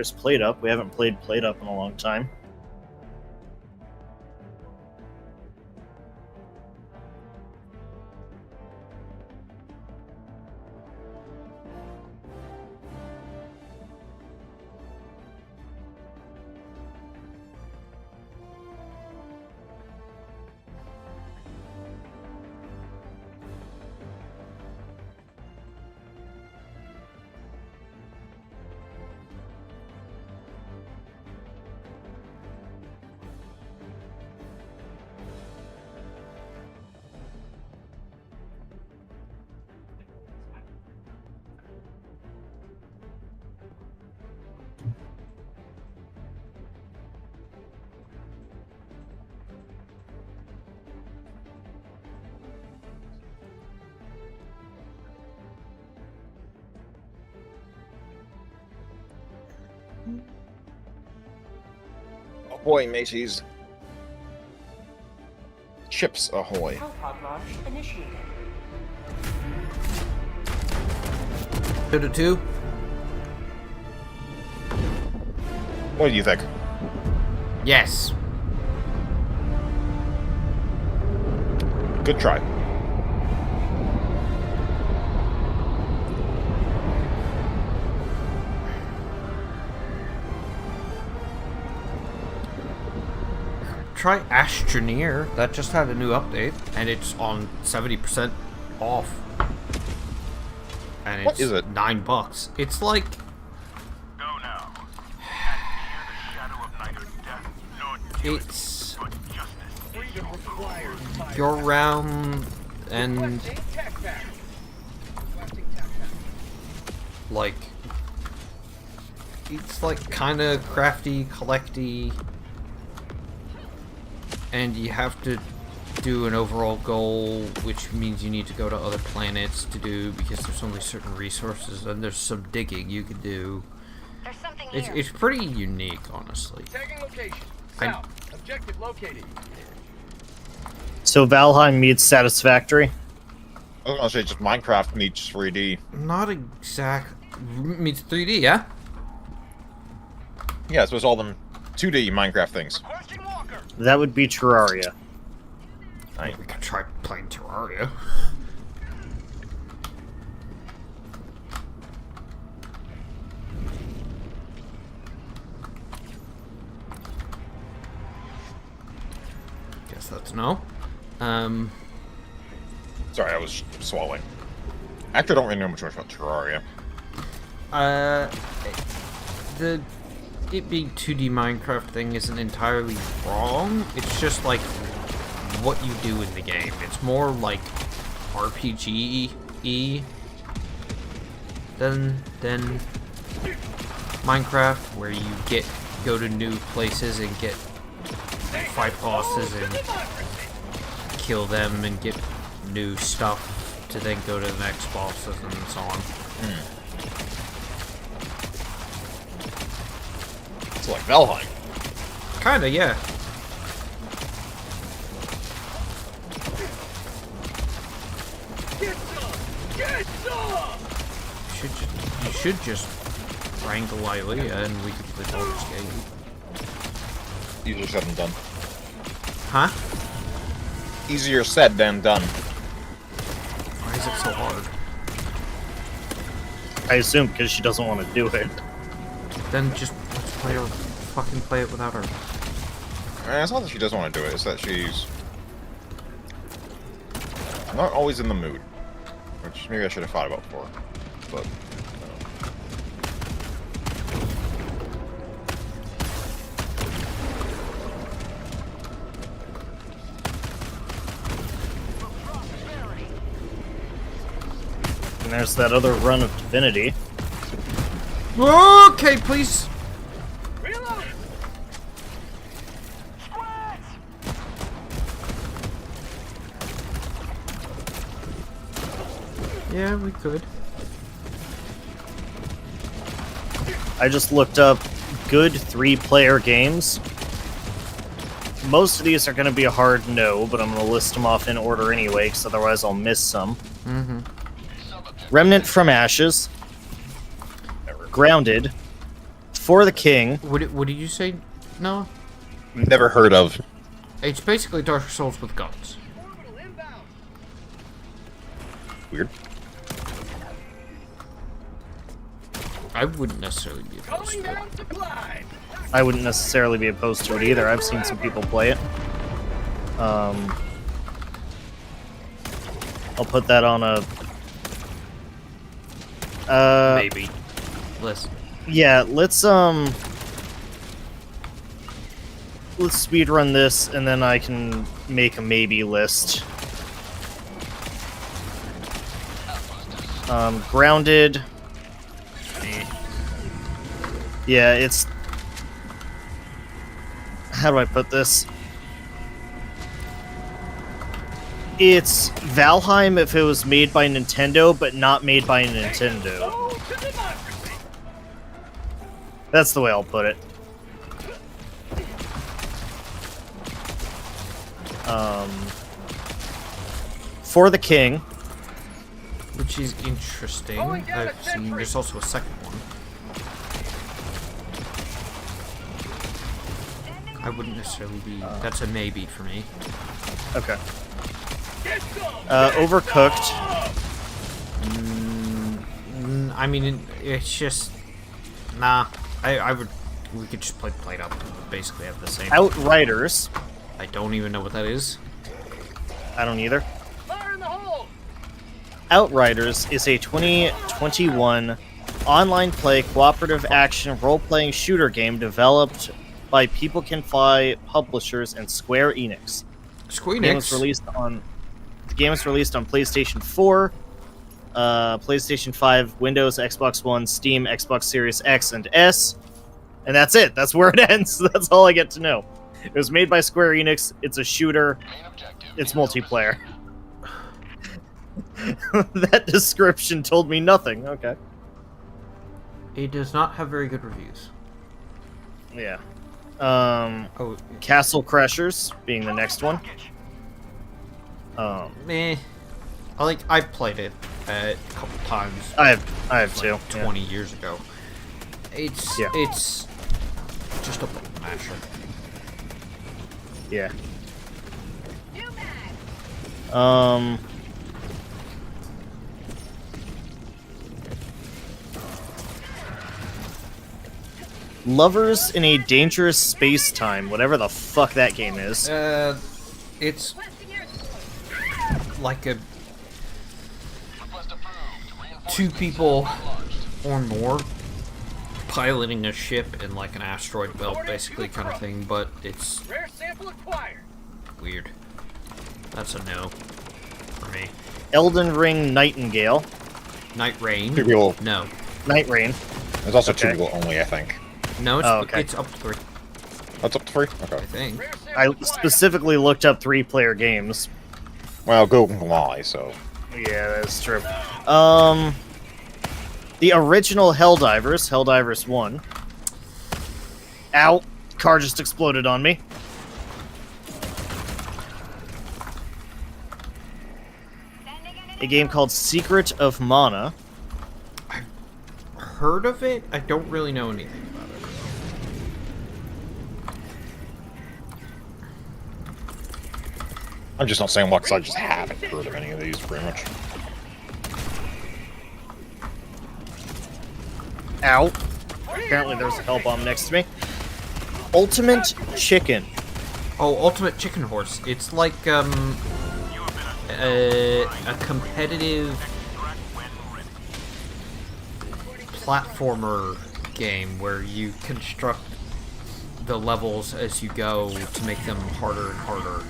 There's Played Up. We haven't played Played Up in a long time. Ahoy, mateys. Chips ahoy. Hellpod launch initiated. Should it too? What do you think? Yes. Good try. Try Astroneer. That just had a new update, and it's on 70% off. And What it's is it? $9. It's like Go now. Can't hear the shadow of night or death, nor do it it's for justice. Freedom requires fire. your realm and Requesting tech pack. Requesting tech pack. like it's like kind of crafty, collecty, and you have to do an overall goal, which means you need to go to other planets to do because there's only certain resources, and there's some digging you can do. There's something It's, here. it's pretty unique, honestly. Tagging location. I- South. Objective located. So Valheim meets Satisfactory. I was gonna say just Minecraft meets 3D. Not exact. Meets 3D, yeah? Yeah, so it's all them 2D Minecraft things. Requesting walker. That would be Terraria. We could try playing Terraria. Guess that's no. Sorry, I was swallowing. Actually, I don't really know much about Terraria. The it being 2D Minecraft thing isn't entirely wrong. It's just like what you do in the game. It's more like RPG-y than Minecraft, where you go to new places and get fight bosses and kill them and get new stuff to then go to the next bosses and so on. It's like Valheim. Kinda, yeah. Get some. Get some. You should just wrangle Ilea and we could play Baldur's Gate. Easier said than done. Huh? Easier said than done. Why is it so hard? I assume because she doesn't want to do it. Then just let's play her. Fucking play it without her. It's not that she doesn't want to do it, it's that she's not always in the mood. Which maybe I should have thought about before. But, And there's that other run of Divinity. Okay, please. Reload. Yeah, we could. I just looked up good 3-player games. Most of these are going to be a hard no, but I'm going to list them off in order anyway, because otherwise I'll miss some. Mm-hmm. Remnant from Ashes. Grounded. For the King. What did you say, Noah? never heard of. It's basically Dark Souls with guns. Orbital inbound. Weird. I wouldn't necessarily be opposed Calling to it. down supply. I wouldn't necessarily be opposed to it either. I've seen some people play it. I'll put that on a... Maybe. Listen. Yeah, let's speedrun this, and then I can make a maybe list. Grounded. Yeah, it's... How do I put this? It's Valheim if it was made by Nintendo, but not made by Nintendo. Oh, to democracy. That's the way I'll put it. For the King. Which is interesting. Going down a I've seen sentry. there's also a second one. I wouldn't necessarily be. That's a maybe for me. Okay. Get some. Overcooked. I mean, it's just. Nah. I would. We could just play Plate Up. Basically have the same. Outriders. I don't even know what that is. I don't either. Fire in the hole. Outriders is a 2021 online play cooperative action role-playing shooter game developed by People Can Fly publishers and Square Enix. The game was released on PlayStation 4, PlayStation 5, Windows, Xbox One, Steam, Xbox Series X and S, and that's it. That's where it ends. That's all I get to know. It was made by Square Enix. It's a shooter. Main objective. it's multiplayer. That description told me nothing. Okay. It does not have very good reviews. Yeah. Oh, Castle Crashers being the next one. meh. I've played it a couple times. I have too. 20 years ago. It's just a button masher. Yeah. New mag. Lovers in a Dangerous Space-Time, whatever the fuck that game is. It's Requesting air. like a Request approved. Reinforcements two people launched. or more piloting a ship in like an asteroid belt, basically kind of thing, but it's Rare sample acquired. weird. That's a no for me. Elden Ring Nightingale. Night Rain? Two people. No. Night Rain. There's also two Okay. people only, I think. No, it's, Oh, okay. it's up to 3, That's up to 3? I Okay. think. Rare sample I acquired. specifically looked up 3-player games. Well, go can lie, so. Yeah, that's true. The original Helldivers, Helldivers 1. Ow! Car just exploded on me. A game called Secret of Mana. Heard of it? I don't really know anything about it. I'm just not saying what, because I just haven't heard of any of these, pretty much. Ow. Apparently there's a hell bomb next to me. Ultimate Chicken. Oh, Ultimate Chicken Horse. It's like a competitive platformer game where you construct the levels as you go to make them harder and harder.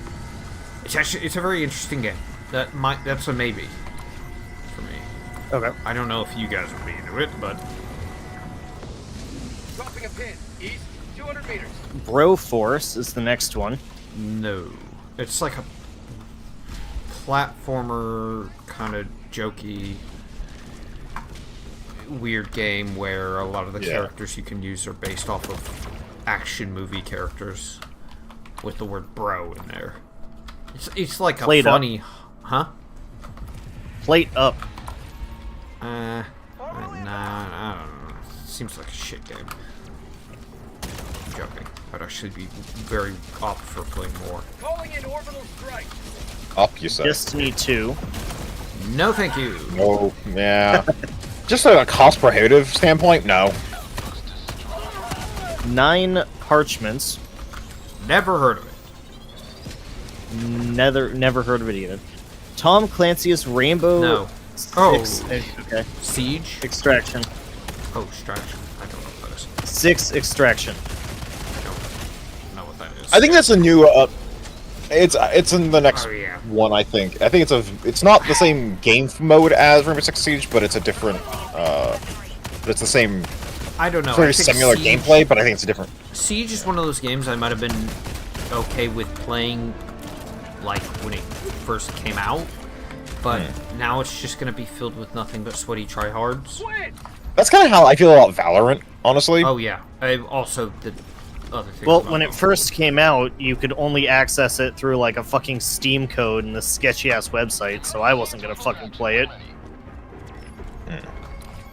It's a very interesting game. That's a maybe for me. Okay. I don't know if you guys would be into it, but Dropping a pin. East, 200 meters. Bro Force is the next one. no. It's like a platformer kind of jokey weird game where a lot of the characters you can use are based off of action movie characters with the word bro in there. It's like a Played Up. funny, huh? Plate Up. Nah, I don't know. Seems like a shit game. I'm joking. I'd actually be very up for playing more. Calling in orbital strike. Up, you say? Destiny 2. No, thank you. No, yeah. Just a cost prohibitive standpoint, no. 9 Parchments. Never heard of it. Never heard of it either. Tom Clancy's Rainbow No. Okay. Siege? Extraction. Oh, Extraction. I don't know what that is. 6 Extraction. I don't know what that is. I think that's a new, it's in the next Oh, yeah. one, I think. I think it's not the same game mode as Rainbow Six Siege, but it's a different, but it's the same, I don't know. very I think similar Siege, gameplay, but I think it's a different. Siege is one of those games I might have been okay with playing, like, when it first came out. But now it's just going to be filled with nothing but sweaty tryhards. Win. That's kind of how I feel about Valorant, honestly. Oh, yeah. I also, the other thing. Well, when it first came out, you could only access it through like a fucking Steam code and this sketchy ass website, so I wasn't gonna fucking play it.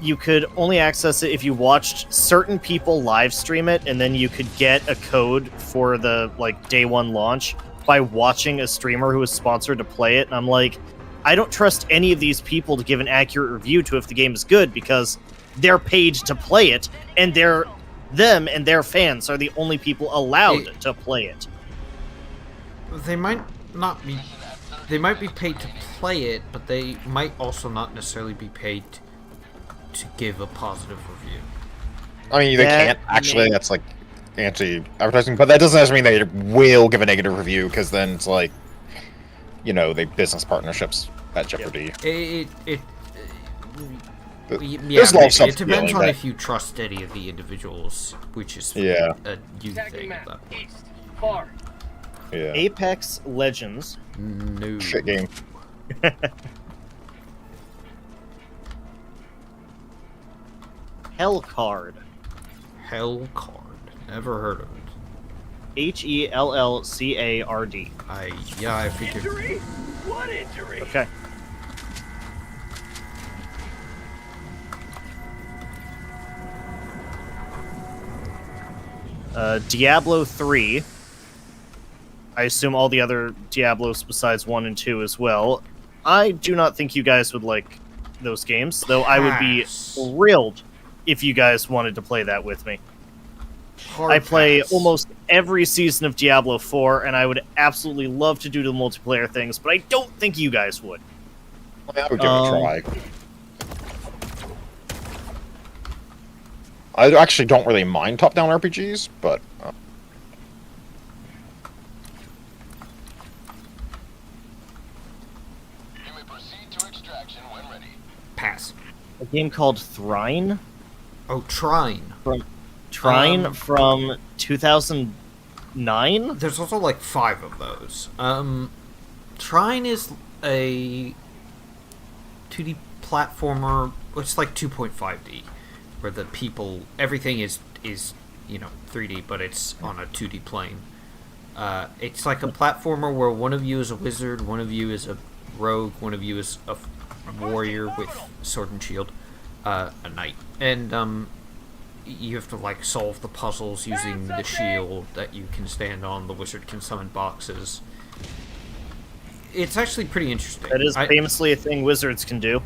You could only access it if you watched certain people live stream it, and then you could get a code for the like day one launch by watching a streamer who was sponsored to play it. And I'm like, I don't trust any of these people to give an accurate review to if the game is good because they're paid to play it, and them and their fans are the only people allowed to play it. They might not be. They might be paid to play it, but they might also not necessarily be paid to give a positive review. I mean, they can't, actually, that's like anti-advertising, but that doesn't necessarily mean they will give a negative review, because then it's like, you know, they business partnerships at jeopardy. Yeah, There's a lot of stuff it depends on that- if you trust any of the individuals, which is Yeah. a you Attacking thing at map. that point. East. Far. Yeah. Apex Legends. No. Shit game. Hellcard. Hellcard. Never heard of it. Hellcard. I figured. Injury? What injury? Okay. Diablo 3. I assume all the other Diablos besides 1 and 2 as well. I do not think you guys would like those games, though I would be Pass. thrilled if you guys wanted to play that with me. Hard I play pass. almost every season of Diablo 4, and I would absolutely love to do the multiplayer things, but I don't think you guys would. I would give it a try. I actually don't really mind top-down RPGs, but You may proceed to extraction when ready. Pass. A game called Thrine? Oh, Trine. From 2009? There's also like 5 of those. Trine is a 2D platformer. It's like 2.5D, where the everything is 3D, but it's on a 2D plane. It's like a platformer where one of you is a wizard, one of you is a rogue, one of you is a warrior with sword and shield, a knight, and you have to like solve the puzzles using the shield that you can stand on. The wizard can summon boxes. It's actually pretty interesting. That is famously a thing wizards can do.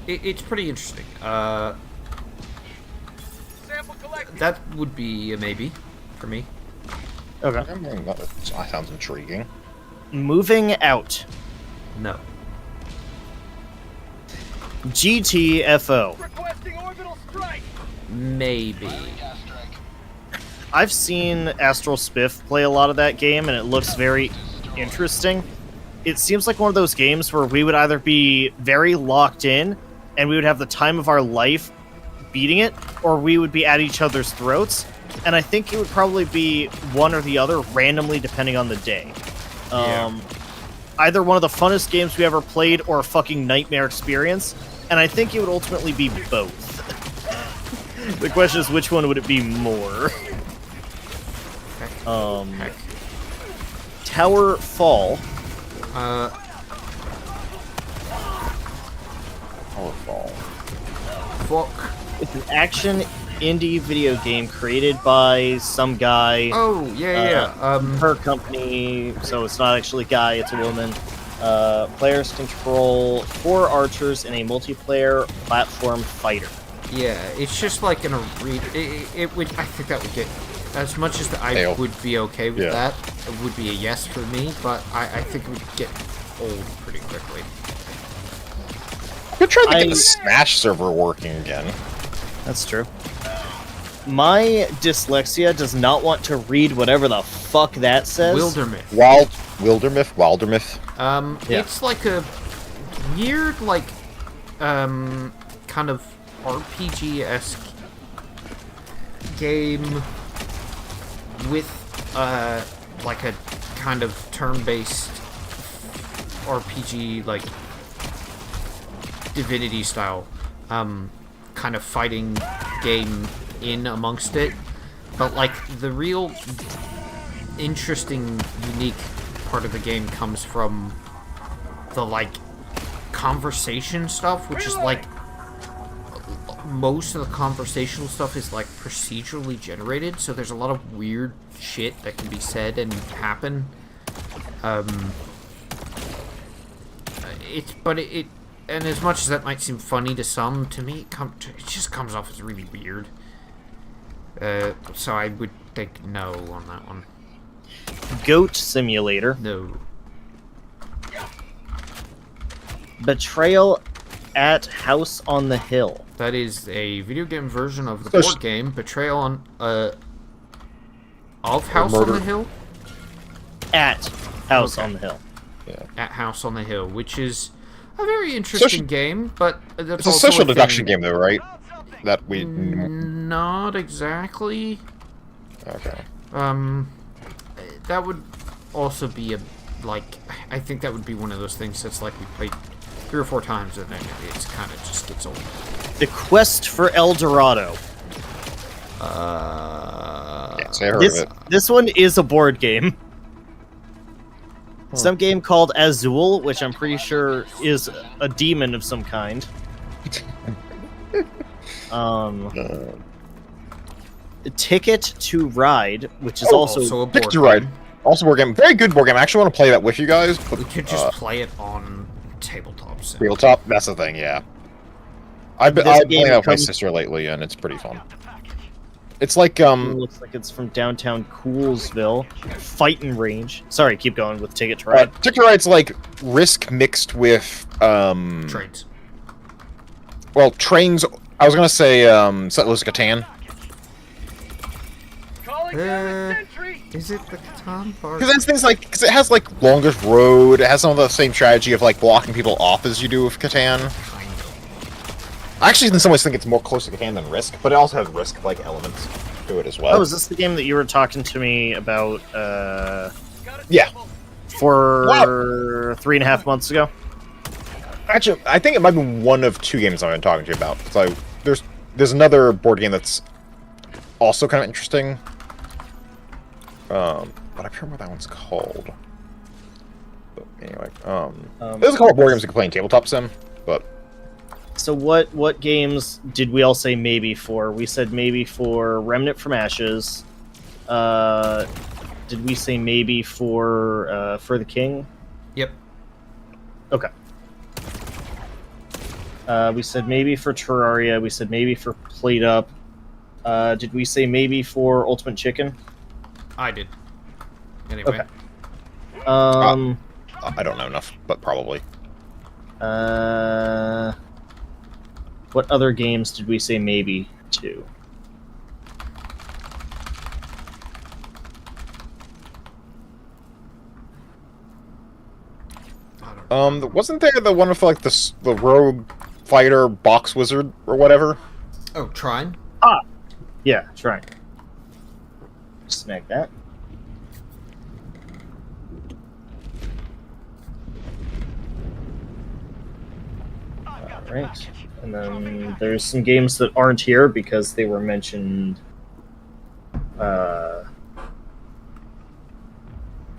It's pretty interesting. Sample collected. That would be a maybe for me. Okay. that sounds intriguing. Moving out. No. GTFO. Requesting orbital strike. Maybe. Gas strike. I've seen Astral Spiff play a lot of that game, and it looks very interesting. It seems like one of those games where we would either be very locked in, and we would have the time of our life beating it, or we would be at each other's throats. And I think it would probably be one or the other, randomly depending on the day. Either one of the funnest games we ever played, or a fucking nightmare experience. And I think it would ultimately be both. The question is, which one would it be more? Heck. Tower Fall. Powerful. Fuck. It's an action indie video game created by some guy. Oh, yeah. Her company, so it's not actually a guy, it's a woman. Players control 4 archers in a multiplayer platform fighter. Yeah, it's just like an arena. It would. I think that would get. As much as I Fail. would be okay with Yeah. that, it would be a yes for me, but I think it would get old pretty quickly. We're trying to get the Smash server working again. That's true. My dyslexia does not want to read whatever the fuck that says. Wildermyth. Wildermyth. Yeah. It's like a weird, kind of RPG-esque game with, like a kind of turn-based RPG, like Divinity style, kind of fighting game in amongst it. But, like, the real interesting, unique part of the game comes from the, like, conversation stuff, which is, like, most of the conversational stuff is, like, procedurally generated, so there's a lot of weird shit that can be said and happen. And as much as that might seem funny to some, to me, it just comes off as really weird. So I would think no on that one. Goat Simulator. No. Betrayal at House on the Hill. That is a video game version of the So board game Betrayal on of House on the Hill? At House Okay. on the Hill. At House on the Hill, which is a very interesting game, but that's It's a also social thing- deduction game, though, right? That we. Not exactly. Okay. that would also be a I think that would be one of those things that's like we played 3 or 4 times and then it's kind of just gets old. The Quest for El Dorado. Yeah, so I heard of it. This one is a board game. Some game called Azul, which I'm pretty sure is a demon of some kind. Ticket to Ride, which is also a board Ticket to Ride. game. Also board game. Very good board game. I actually want to play that with you guys. But, We could just play it on tabletop sim. Tabletop, that's the thing, yeah. I've been This playing game that with my comes- sister lately, and it's pretty fun. It's like, looks like it's from downtown Coolsville. Fighting Range. Sorry, keep going with Ticket to Ride. Ticket to Ride's like Risk mixed with, Trades. well, trains. I was gonna say, Settlers of Catan. Calling down the sentry. Is it the Catan part? Because things like, because it has like longest road. It has some of the same strategy of like blocking people off as you do with Catan. I actually, in some ways, think it's more close to Catan than Risk, but it also has Risk-like elements to it as well. Oh, is this the game that you were talking to me about Yeah. for Wow. 3.5 months ago? Actually, I think it might be one of 2 games I've been talking to you about. So there's another board game that's also kind of interesting. But I can't remember what that one's called. But anyway, there's a couple of board games you can play in tabletop sim, but. So what games did we all say maybe for? We said maybe for Remnant from Ashes. Did we say maybe for the King? Yep. Okay. We said maybe for Terraria. We said maybe for Plate Up. Did we say maybe for Ultimate Chicken? I did. Anyway. Okay. I don't know enough, but probably. What other games did we say maybe to? Wasn't there the one with like the rogue fighter box wizard or whatever? Oh, Trine? Yeah, try. Snag that. Alright. And then there's some games that aren't here because they were mentioned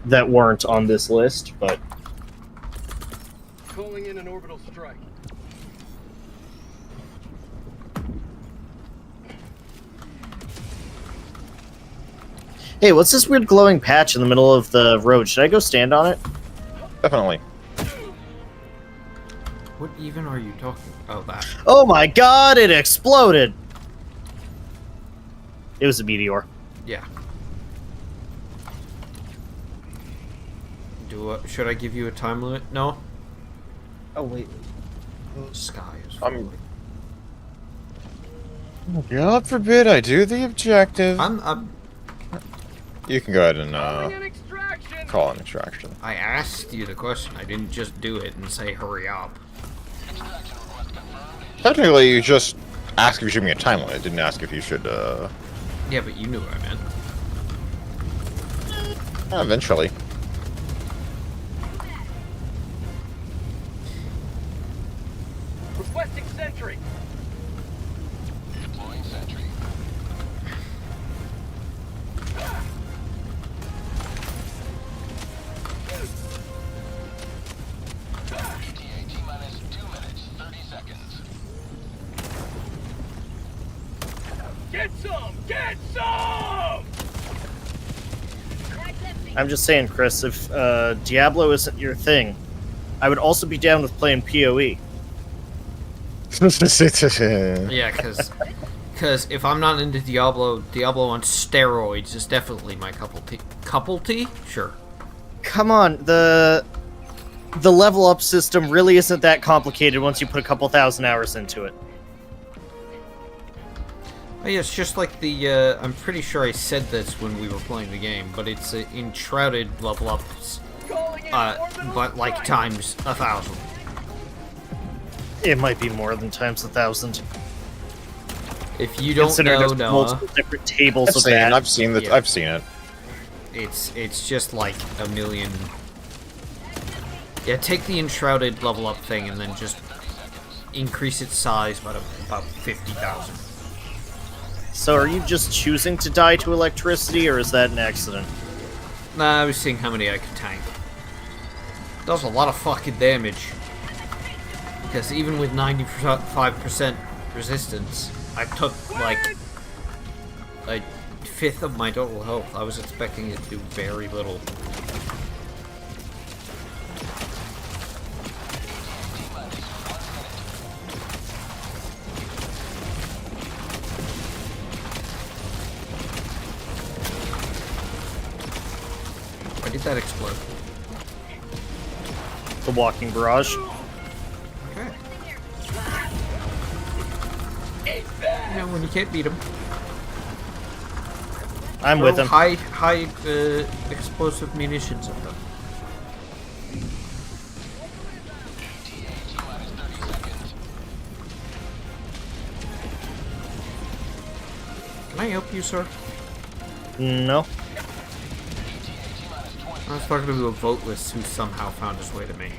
that weren't on this list, but Calling in an orbital strike. hey, what's this weird glowing patch in the middle of the road? Should I go stand on it? Definitely. What even are you talking about? That. Oh my god, it exploded! It was a meteor. Yeah. Should I give you a time limit? No? Oh, wait. Sky is I'm- falling. God forbid I do the objective. I'm You can go ahead and Calling in extraction. call an extraction. I asked you the question. I didn't just do it and say hurry up. Technically, you just asked if you should give me a time limit. Didn't ask if you should. Yeah, but you knew what I meant. Eventually. Requesting sentry. Deploying sentry. ETA minus 2 minutes, 30 seconds. Get some! Get some! I'm just saying, Chris, if Diablo isn't your thing, I would also be down with playing PoE. Yeah, because if I'm not into Diablo on steroids is definitely my couple tea? Sure. Come on, the level up system really isn't that complicated once you put a couple thousand hours into it. Oh, yeah, it's just like the, I'm pretty sure I said this when we were playing the game, but it's enshrouded level ups, Calling in orbital but like strike. times 1,000. It might be more than times 1,000. If you don't Consider know, there's Noah, multiple different tables of that. I've seen it. Yeah. I've seen it. It's just like a million. Yeah, take the enshrouded level up thing and then just increase its size by about 50,000. So are you just choosing to die to electricity, or is that an accident? Nah, I was seeing how many I could tank. Does a lot of fucking damage. Because even with 95% resistance, I took like a fifth of my total health. I was expecting it to do very little. Why did that explode? The walking barrage. Okay. You know, when you can't beat them. I'm with him. High explosive munitions at them. Can I help you, sir? No. I was talking to a voteless who somehow found his way to me.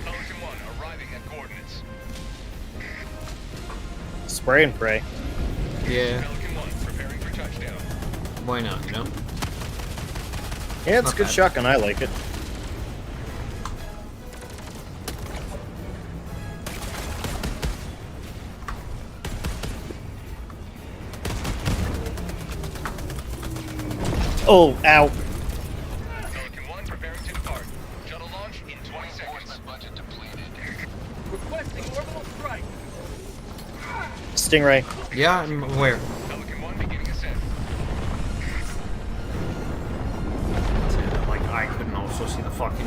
Pelican 1 arriving at coordinates. Spray and pray. Yeah, Pelican 1 preparing for touchdown. why not, you know? Yeah, it's Not a good bad. shotgun. I like it. Oh, ow. Pelican 1 preparing to depart. Shuttle launch in 20 seconds. Budget depleted. Requesting orbital strike. Stingray. Yeah, I'm aware. Pelican 1 beginning ascent. Like, I couldn't also see the fucking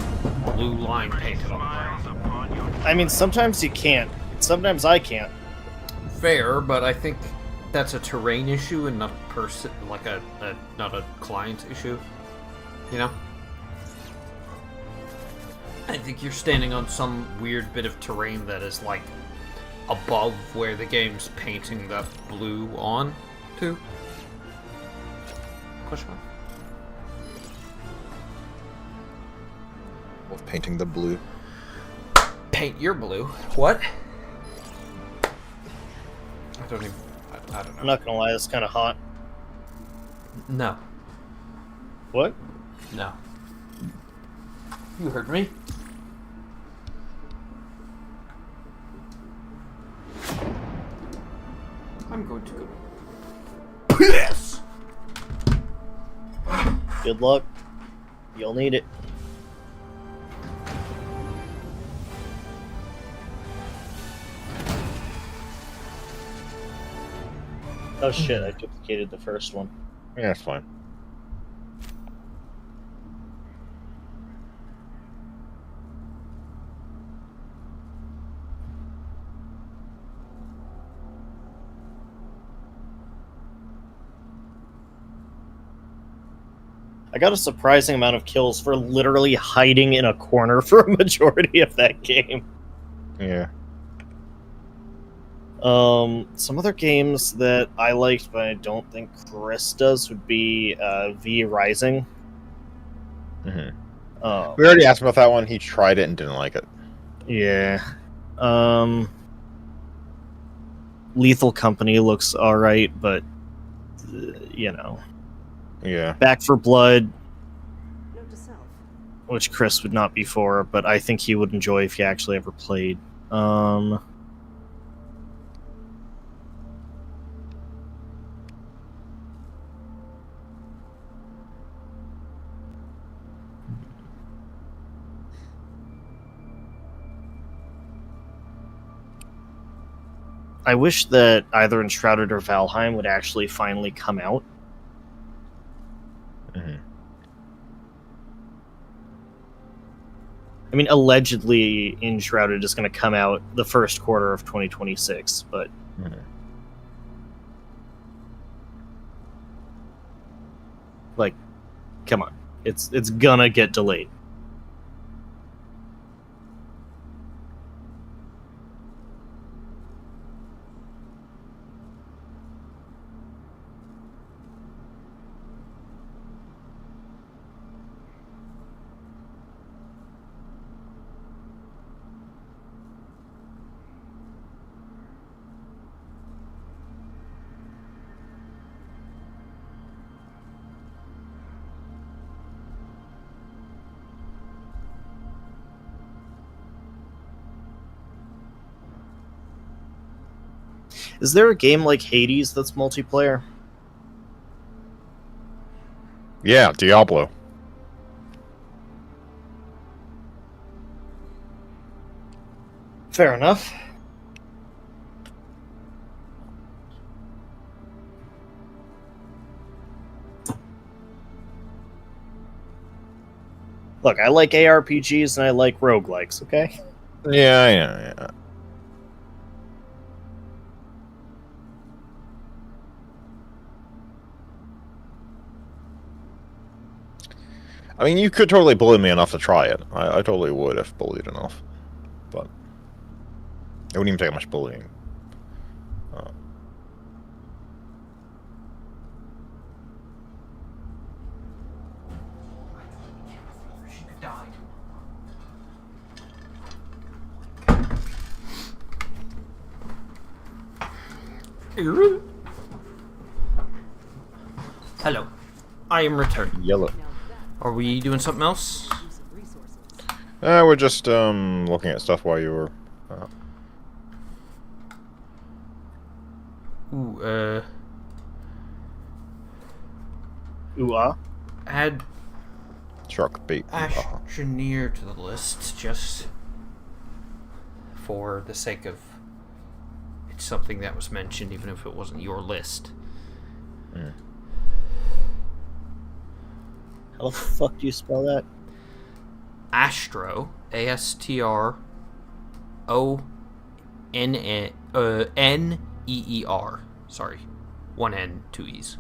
blue line painted on the ground. Smiles upon your I mean, sometimes you can't. Sometimes I can't. Fair, but I think that's a terrain issue and not not a client issue. You know? I think you're standing on some weird bit of terrain that is like above where the game's painting that blue on to. Question mark. Wolf painting the blue. Paint your blue. What? I don't even. I don't know. I'm not gonna lie, it's kind of hot. No. What? No. You heard me. I'm going to go. Piss! Good luck. You'll need it. Oh shit, I duplicated the first one. Yeah, it's fine. I got a surprising amount of kills for literally hiding in a corner for a majority of that game. Yeah. Some other games that I liked, but I don't think Chris does, would be V Rising. We already asked him about that one. He tried it and didn't like it. Yeah. Lethal Company looks alright, but you know. Yeah. Back for Blood, which Chris would not be for, but I think he would enjoy if he actually ever played. I wish that either Enshrouded or Valheim would actually finally come out. I mean, allegedly, Enshrouded is going to come out the first quarter of 2026, but... Like, come on, it's gonna get delayed. Is there a game like Hades that's multiplayer? Yeah, Diablo. Fair enough. Look, I like ARPGs and I like roguelikes, okay? Yeah. I mean, you could totally bully me enough to try it. I totally would if bullied enough. But it wouldn't even take much bullying. Hello. I am returned. Yellow. Are we doing something else? We're just looking at stuff while you were. Add Shark bait. Ashenier to the list just for the sake of it's something that was mentioned, even if it wasn't your list. How the fuck do you spell that? Astro, ASTRONEER. Sorry, one N, two E's.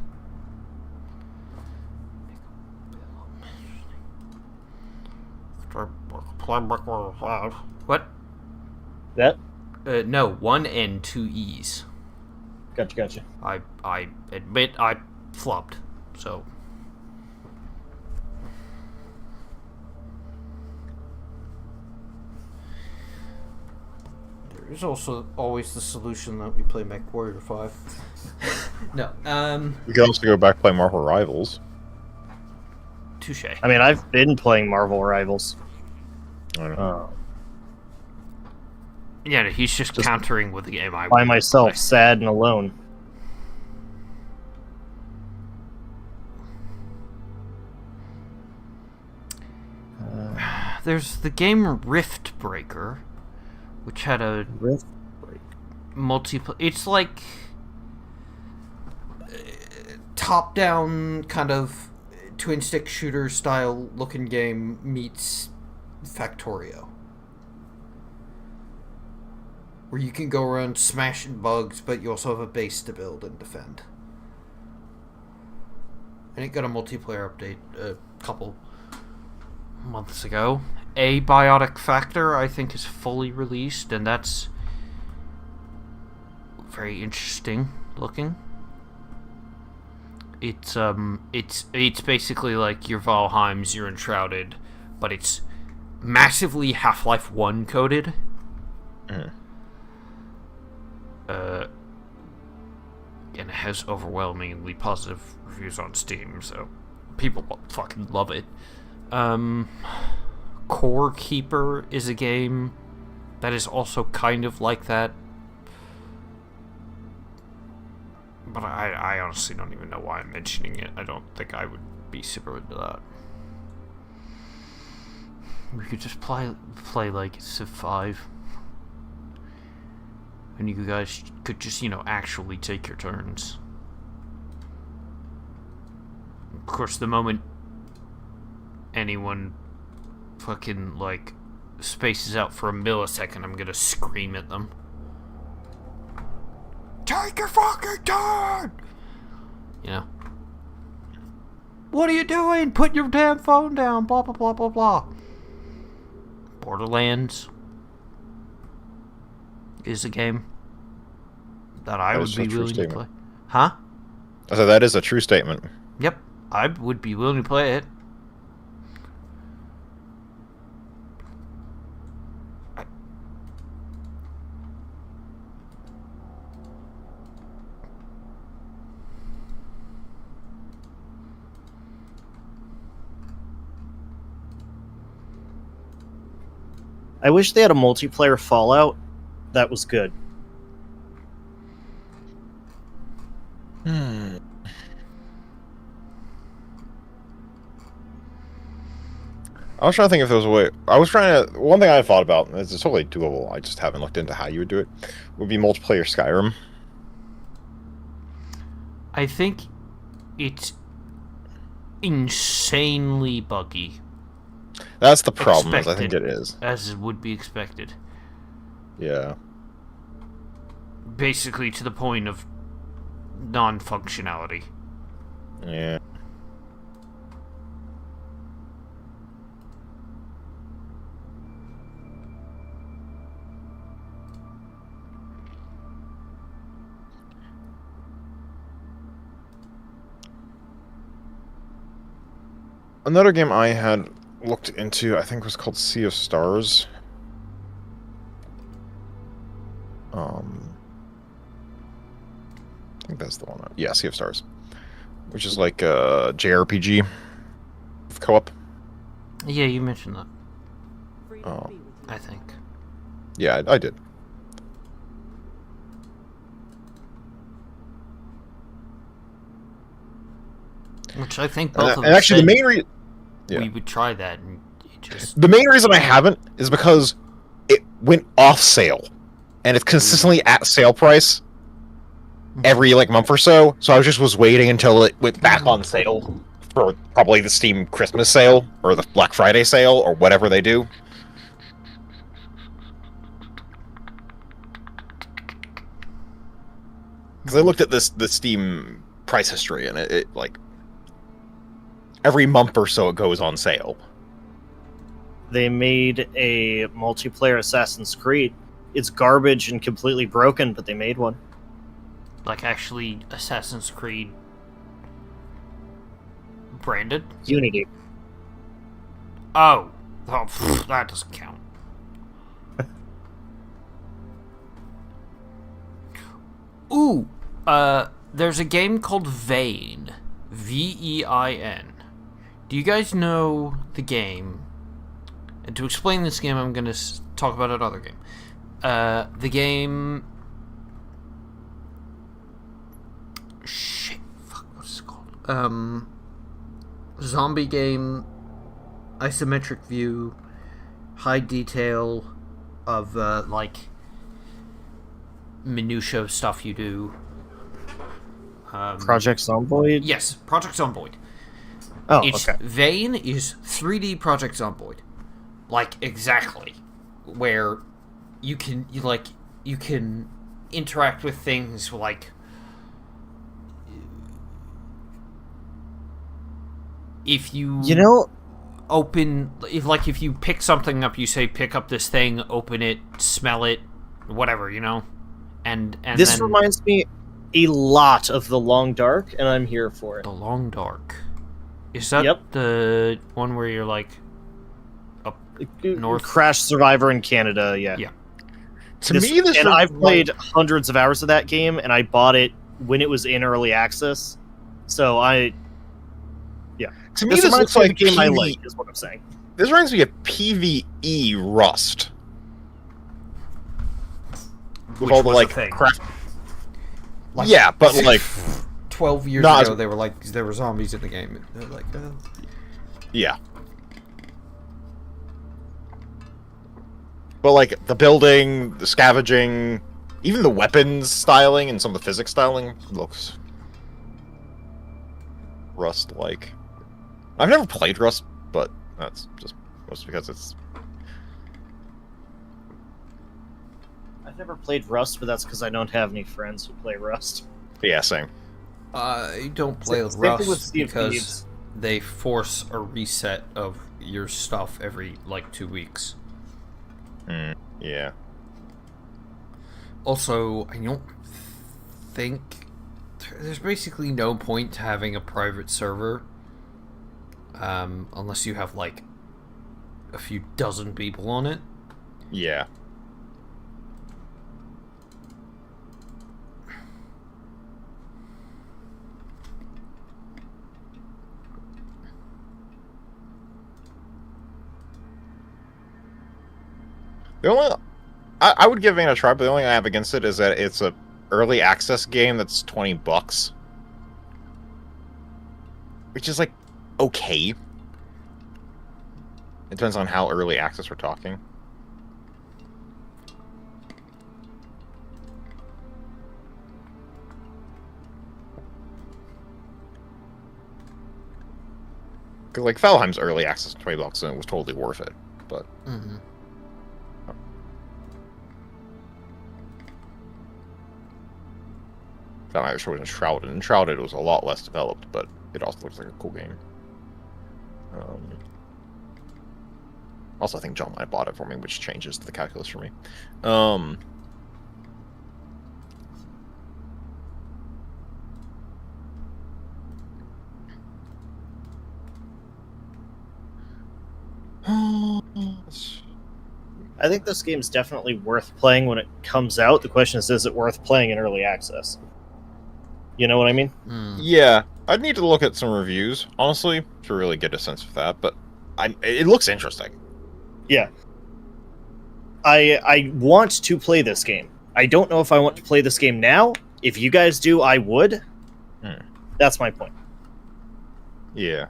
What? That? No, one N, two E's. Gotcha. I admit I flopped, so. There's also always the solution that we play MechWarrior 5. No, We can also go back and play Marvel Rivals. touche. I mean, I've been playing Marvel Rivals. I don't know. Yeah, he's just countering with the game I By myself, sad and alone. There's the game Rift Breaker, which had a multiplayer. It's like top-down kind of twin-stick shooter style looking game meets Factorio, where you can go around smashing bugs, but you also have a base to build and defend. And it got a multiplayer update a couple months ago. Abiotic Factor, I think, is fully released, and that's very interesting looking. It's basically like your Valheims, your Enshrouded, but it's massively Half-Life 1 coded. And it has overwhelmingly positive reviews on Steam, so people fucking love it. Core Keeper is a game that is also kind of like that, but I honestly don't even know why I'm mentioning it. I don't think I would be super into that. We could just play like Civ 5. And you guys could just, actually take your turns. Of course, the moment anyone fucking, spaces out for a millisecond, I'm gonna scream at them. Take your fucking turn! What are you doing? Put your damn phone down. Blah, blah, blah, blah, blah. Borderlands is a game that I That would is a be true willing to play. statement. Huh? So that is a true statement. Yep. I would be willing to play it. I wish they had a multiplayer Fallout that was good. I was trying to think if there was a way. I was trying to. One thing I thought about, and it's totally doable, I just haven't looked into how you would do it, would be multiplayer Skyrim. I think it's insanely buggy. That's the problem, is I think Expected. it is. As would be expected. Yeah. Basically to the point of non-functionality. Yeah. Another game I had looked into, I think, was called Sea of Stars. I think that's the one. Yeah, Sea of Stars, which is like a JRPG with co-op. Yeah, you mentioned that. Oh, I think. yeah, I did. Which I think both of And us actually, the said main reason. Yeah. we would try that, and it just... The main reason I haven't is because it went off sale, and it's consistently at sale price every like month or so. So I was waiting until it went back on sale for probably the Steam Christmas sale or the Black Friday sale or whatever they do. Because I looked at the Steam price history, and it like every month or so it goes on sale. They made a multiplayer Assassin's Creed. It's garbage and completely broken, but they made one. Like, actually, Assassin's Creed branded? Unity. Oh. That doesn't count. Ooh. There's a game called Vein. V-E-I-N. Do you guys know the game? And to explain this game, I'm going to talk about another game. The game... Shit. Fuck, what's it called? Zombie game, isometric view, high detail of, like, minutia stuff you do. Project Zomboid? Yes, Project Zomboid. Oh, It's okay. Vein is 3D Project Zomboid. Like, exactly. Where you can interact with things like... If you... You know... Open... If you pick something up, you say, pick up this thing, open it, smell it, whatever, you know? And this then... reminds me a lot of The Long Dark, and I'm here for it. The Long Dark. Is that Yep. the one where you're, like... Up north? Crash Survivor in Canada, yeah. Yeah. To me, this and is I've played hundreds of hours of that game, and I bought it when it was in early access. So to me, this this reminds looks me of like the game I PvE. like, is what I'm saying. This reminds me of PvE Rust. With Which all the was a like thing. craft. Like, Yeah, but like 12 years Not ago, as- they were like, there were zombies in the game. They're like, yeah. But like the building, the scavenging, even the weapons styling and some of the physics styling looks Rust-like. I've never played Rust, but that's just mostly because it's... I've never played Rust, but that's because I don't have any friends who play Rust. Yeah, same. I don't play Same thing with Rust Sea of because Thieves. they force a reset of your stuff every like 2 weeks. Yeah. Also, I don't think there's basically no point to having a private server, unless you have like a few dozen people on it. Yeah. The only I would give it a try, but the only thing I have against it is that it's a early access game that's $20, which is like okay. It depends on how early access we're talking. Because like Valheim's early access $20 and it was totally worth it, but. I sure was Enshrouded. Enshrouded was a lot less developed, but it also looks like a cool game. Also, I think John might have bought it for me, which changes the calculus for me. I think this game's definitely worth playing when it comes out. The question is it worth playing in early access? You know what I mean? Yeah, I'd need to look at some reviews, honestly, to really get a sense of that, but it looks interesting. Yeah. I want to play this game. I don't know if I want to play this game now. If you guys do, I would. That's my point. Yeah.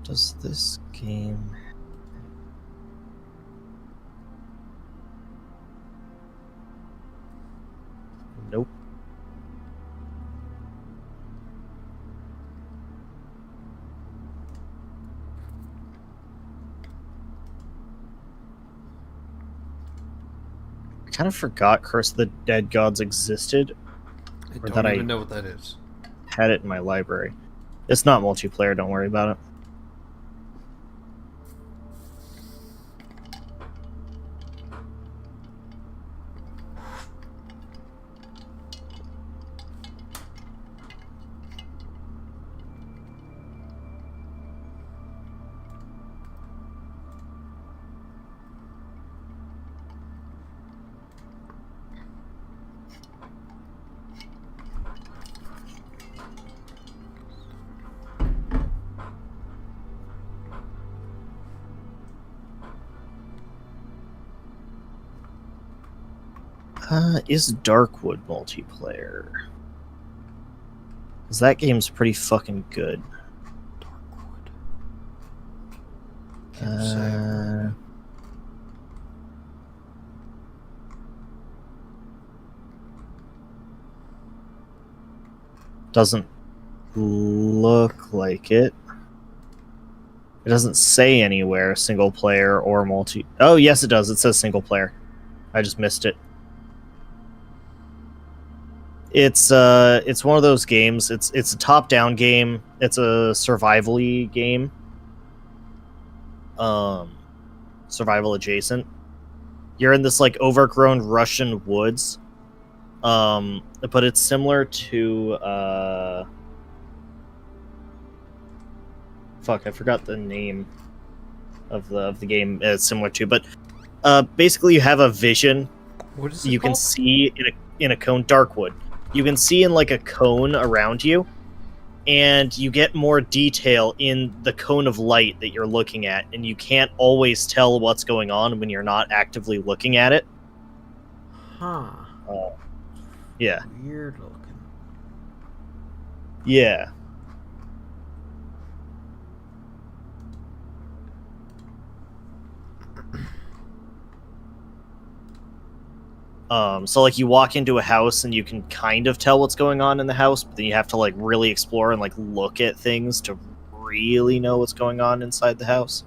Does this game... Nope. I kind of forgot Curse of the Dead Gods existed. I don't even know what that is. Had it in my library. It's not multiplayer, don't worry about it. Is Darkwood multiplayer? Because that game's pretty fucking good. Darkwood. Doesn't look like it. It doesn't say anywhere single player or multi. Oh, yes, it does. It says single player. I just missed it. It's one of those games. It's a top-down game. It's a survival-y game. Survival adjacent. You're in this like overgrown Russian woods. But it's similar to fuck, I forgot the name of the game it's similar to, but basically you have a vision. What is it you called? Can see in a cone. Darkwood. You can see in like a cone around you, and you get more detail in the cone of light that you're looking at, and you can't always tell what's going on when you're not actively looking at it. Huh. Yeah. Weird looking. Yeah. So like you walk into a house and you can kind of tell what's going on in the house, but then you have to like really explore and like look at things to really know what's going on inside the house.